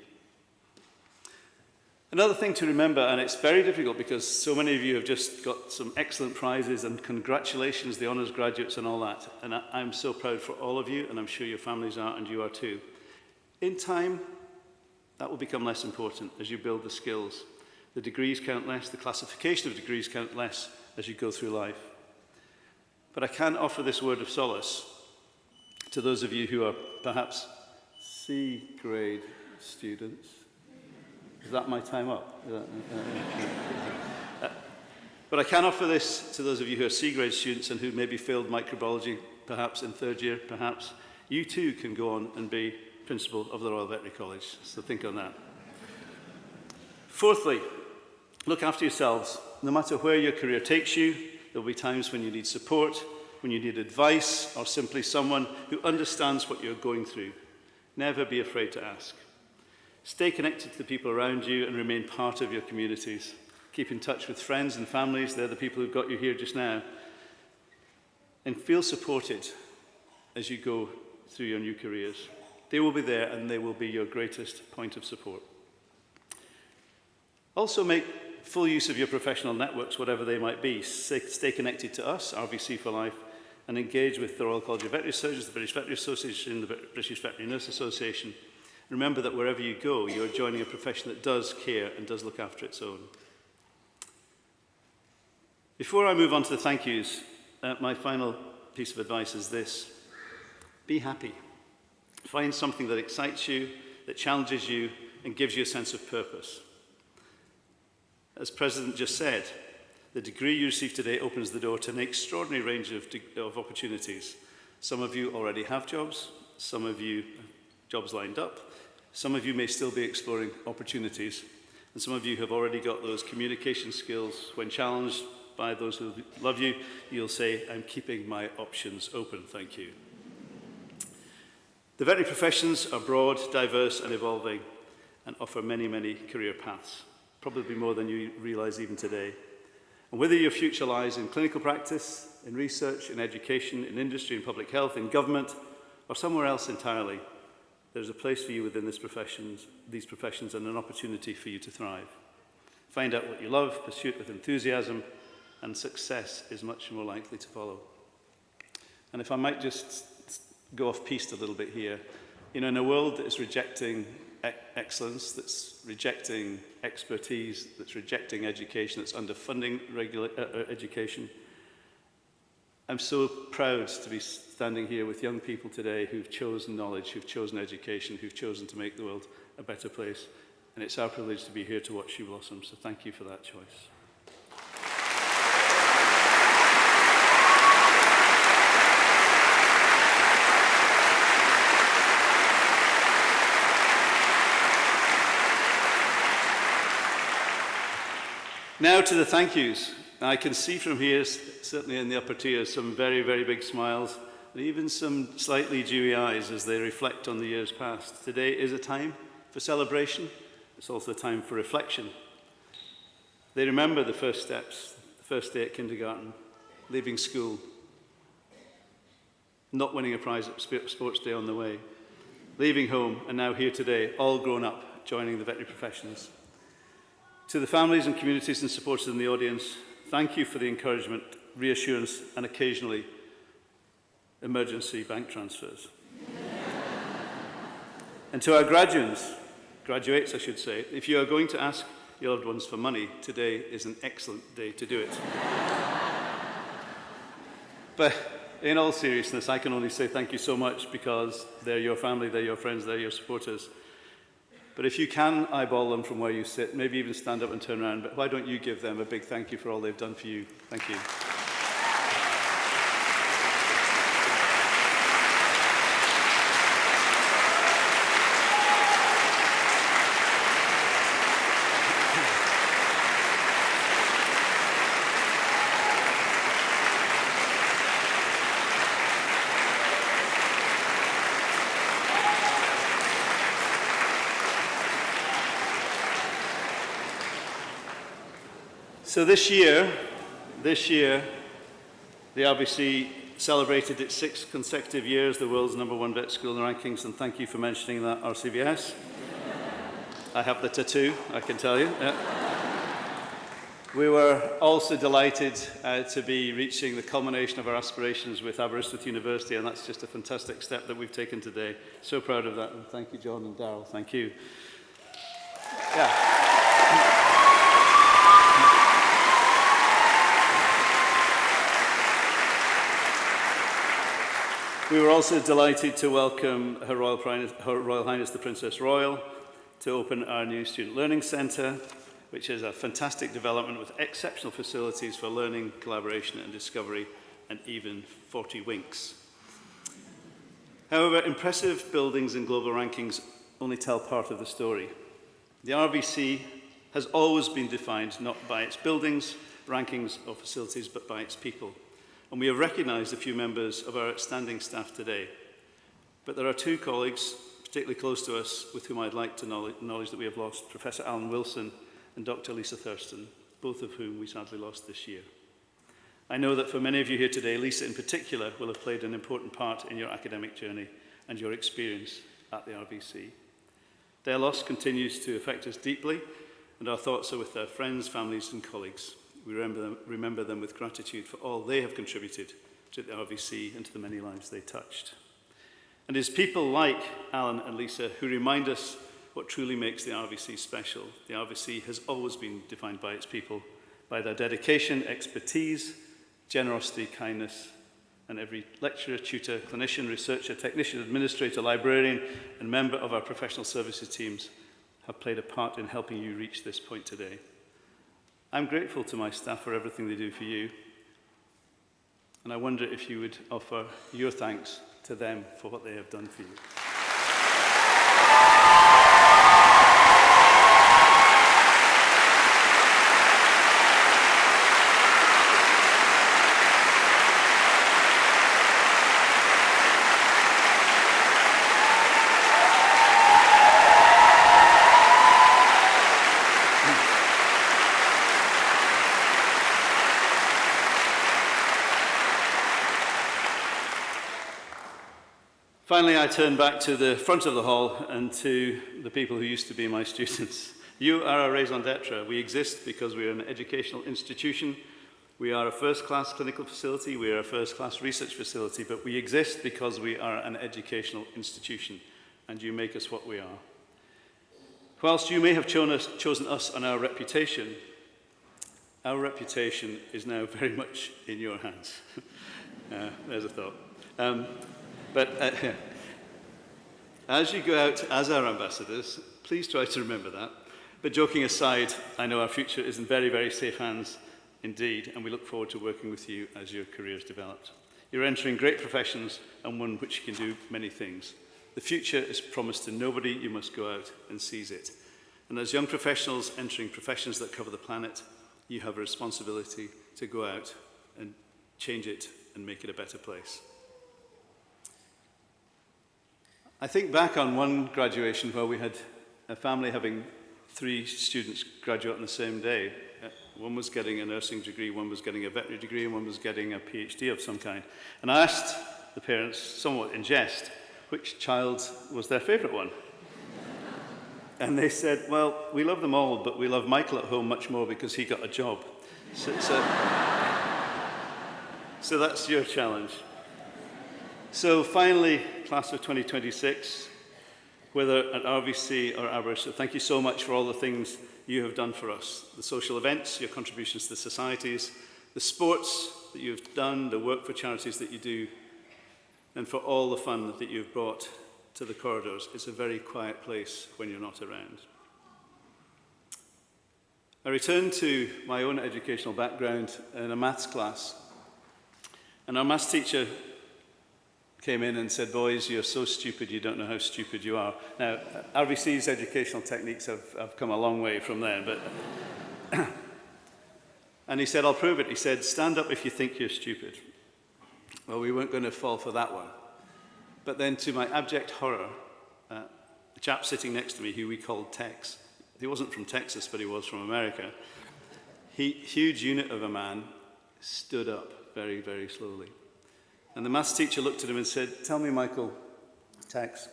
Another thing to remember, and it's very difficult because so many of you have just got some excellent prizes, and congratulations, the honours graduates and all that. And I'm so proud for all of you, and I'm sure your families are, and you are too. In time, that will become less important as you build the skills. The degrees count less, the classification of degrees count less as you go through life. But I can offer this word of solace to those of you who are perhaps C-grade students. Is that my time up? But I can offer this to those of you who are C-grade students and who maybe failed microbiology, perhaps in third year, perhaps. You too can go on and be principal of the Royal Veterinary College. So think on that. Fourthly, look after yourselves. No matter where your career takes you, there will be times when you need support, when you need advice, or simply someone who understands what you're going through. Never be afraid to ask. Stay connected to the people around you and remain part of your communities. Keep in touch with friends and families. They're the people who've got you here just now. And feel supported as you go through your new careers. They will be there and they will be your greatest point of support. Also make full use of your professional networks, whatever they might be. Stay connected to us, RVC for Life, and engage with the Royal College of Veterinary Surgeons, the British Veterinary Association, the British Veterinary Nurse Association. Remember that wherever you go, you're joining a profession that does care and does look after its own. Before I move on to the thank yous, my final piece of advice is this. Be happy. Find something that excites you, that challenges you, and gives you a sense of purpose. As President just said, the degree you receive today opens the door to an extraordinary range of opportunities. Some of you already have jobs, some of you have jobs lined up, some of you may still be exploring opportunities, and some of you have already got those communication skills. When challenged by those who love you, you'll say, I'm keeping my options open, thank you. The veterinary professions are broad, diverse and evolving and offer many, many career paths, probably more than you realise even today. And whether your future lies in clinical practice, in research, in education, in industry, in public health, in government, or somewhere else entirely, there's a place for you within these professions and an opportunity for you to thrive. Find out what you love, pursue it with enthusiasm, and success is much more likely to follow. And if I might just go off-piste a little bit here, in a world that is rejecting excellence, that's rejecting expertise, that's rejecting education, that's underfunding education, I'm so proud to be standing here with young people today who've chosen knowledge, who've chosen education, who've chosen to make the world a better place. And it's our privilege to be here to watch you blossom. So thank you for that choice. Now to the thank yous. I can see from here, certainly in the upper tiers, some very, very big smiles, and even some slightly dewy eyes as they reflect on the years past. Today is a time for celebration. It's also a time for reflection. They remember the first steps, the first day at kindergarten, leaving school, not winning a prize at sports day on the way, leaving home, and now here today, all grown up, joining the veterinary professions. To the families and communities and supporters in the audience, thank you for the encouragement, reassurance, and occasionally emergency bank transfers. And to our graduates, I should say, if you are going to ask your loved ones for money, today is an excellent day to do it. But in all seriousness, I can only say thank you so much because they're your family, they're your friends, they're your supporters. But if you can eyeball them from where you sit, maybe even stand up and turn around, but why don't you give them a big thank you for all they've done for you? Thank you. So this year, the RVC celebrated its 6th consecutive years, the world's #1 vet school in the rankings, and thank you for mentioning that, RCVS. I have the tattoo, I can tell you. Yeah. We were also delighted to be reaching the culmination of our aspirations with Aberystwyth University, and that's just a fantastic step that we've taken today. So proud of that, and thank you, John and Darrell. Thank you. Yeah. We were also delighted to welcome Her Royal Highness the Princess Royal to open our new Student Learning Centre, which is a fantastic development with exceptional facilities for learning, collaboration and discovery, and even 40 winks. However, impressive buildings and global rankings only tell part of the story. The RVC has always been defined not by its buildings, rankings or facilities, but by its people. And we have recognised a few members of our outstanding staff today. But there are two colleagues, particularly close to us, with whom I'd like to acknowledge that we have lost Professor Alan Wilson and Dr. Lisa Thurston, both of whom we sadly lost this year. I know that for many of you here today, Lisa in particular will have played an important part in your academic journey and your experience at the RVC. Their loss continues to affect us deeply, and our thoughts are with their friends, families and colleagues. We remember them with gratitude for all they have contributed to the RVC and to the many lives they touched. And it's people like Alan and Lisa who remind us what truly makes the RVC special. The RVC has always been defined by its people, by their dedication, expertise, generosity, kindness, and every lecturer, tutor, clinician, researcher, technician, administrator, librarian, and member of our professional services teams have played a part in helping you reach this point today. I'm grateful to my staff for everything they do for you, and I wonder if you would offer your thanks to them for what they have done for you. Finally, I turn back to the front of the hall and to the people who used to be my students. You are our raison d'etre. We exist because we are an educational institution. We are a first-class clinical facility. We are a first-class research facility, but we exist because we are an educational institution, and you make us what we are. Whilst you may have chosen us on our reputation is now very much in your hands. There's a thought. As you go out as our ambassadors, please try to remember that. But joking aside, I know our future is in very, very safe hands indeed, and we look forward to working with you as your careers develop. You're entering great professions and one which you can do many things. The future is promised to nobody. You must go out and seize it. And as young professionals entering professions that cover the planet, you have a responsibility to go out and change it and make it a better place. I think back on one graduation where we had a family having 3 students graduate on the same day. One was getting a nursing degree, one was getting a veterinary degree, and one was getting a PhD of some kind. And I asked the parents, somewhat in jest, which child was their favourite one. And they said, well, we love them all, but we love Michael at home much more because he got a job. So that's your challenge. So finally, class of 2026, whether at RVC or Aberystwyth, thank you so much for all the things you have done for us. The social events, your contributions to the societies, the sports that you've done, the work for charities that you do, and for all the fun that you've brought to the corridors. It's a very quiet place when you're not around. I returned to my own educational background in a maths class, and our maths teacher came in and said, boys, you're so stupid, you don't know how stupid you are. Now, RVC's educational techniques have come a long way from then, but... And he said, I'll prove it. He said, stand up if you think you're stupid. Well, we weren't going to fall for that one. But then, to my abject horror, a chap sitting next to me, who we called Tex, he wasn't from Texas, but he was from America, huge unit of a man, stood up very, very slowly. And the maths teacher looked at him and said, tell me, Michael, Tex,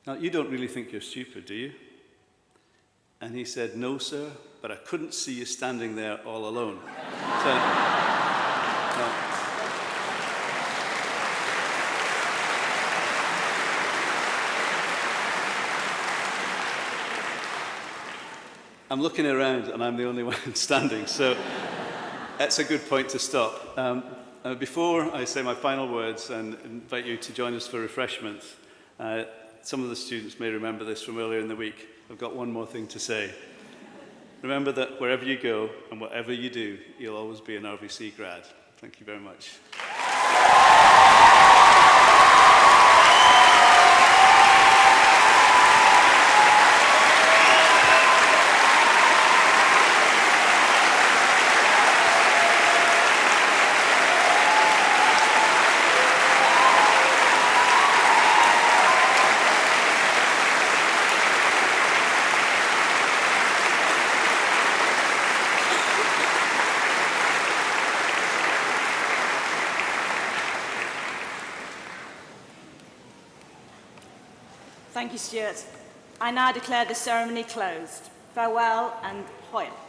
now you don't really think you're stupid, do you? And he said, no, sir, but I couldn't see you standing there all alone. I'm looking around and I'm the only one standing, so that's a good point to stop. Before I say my final words and invite you to join us for refreshments, some of the students may remember this from earlier in the week. I've got one more thing to say. Remember that wherever you go and whatever you do, you'll always be an RVC grad. Thank you very much. Thank you, Stuart. I now declare the ceremony closed. Farewell and hoil.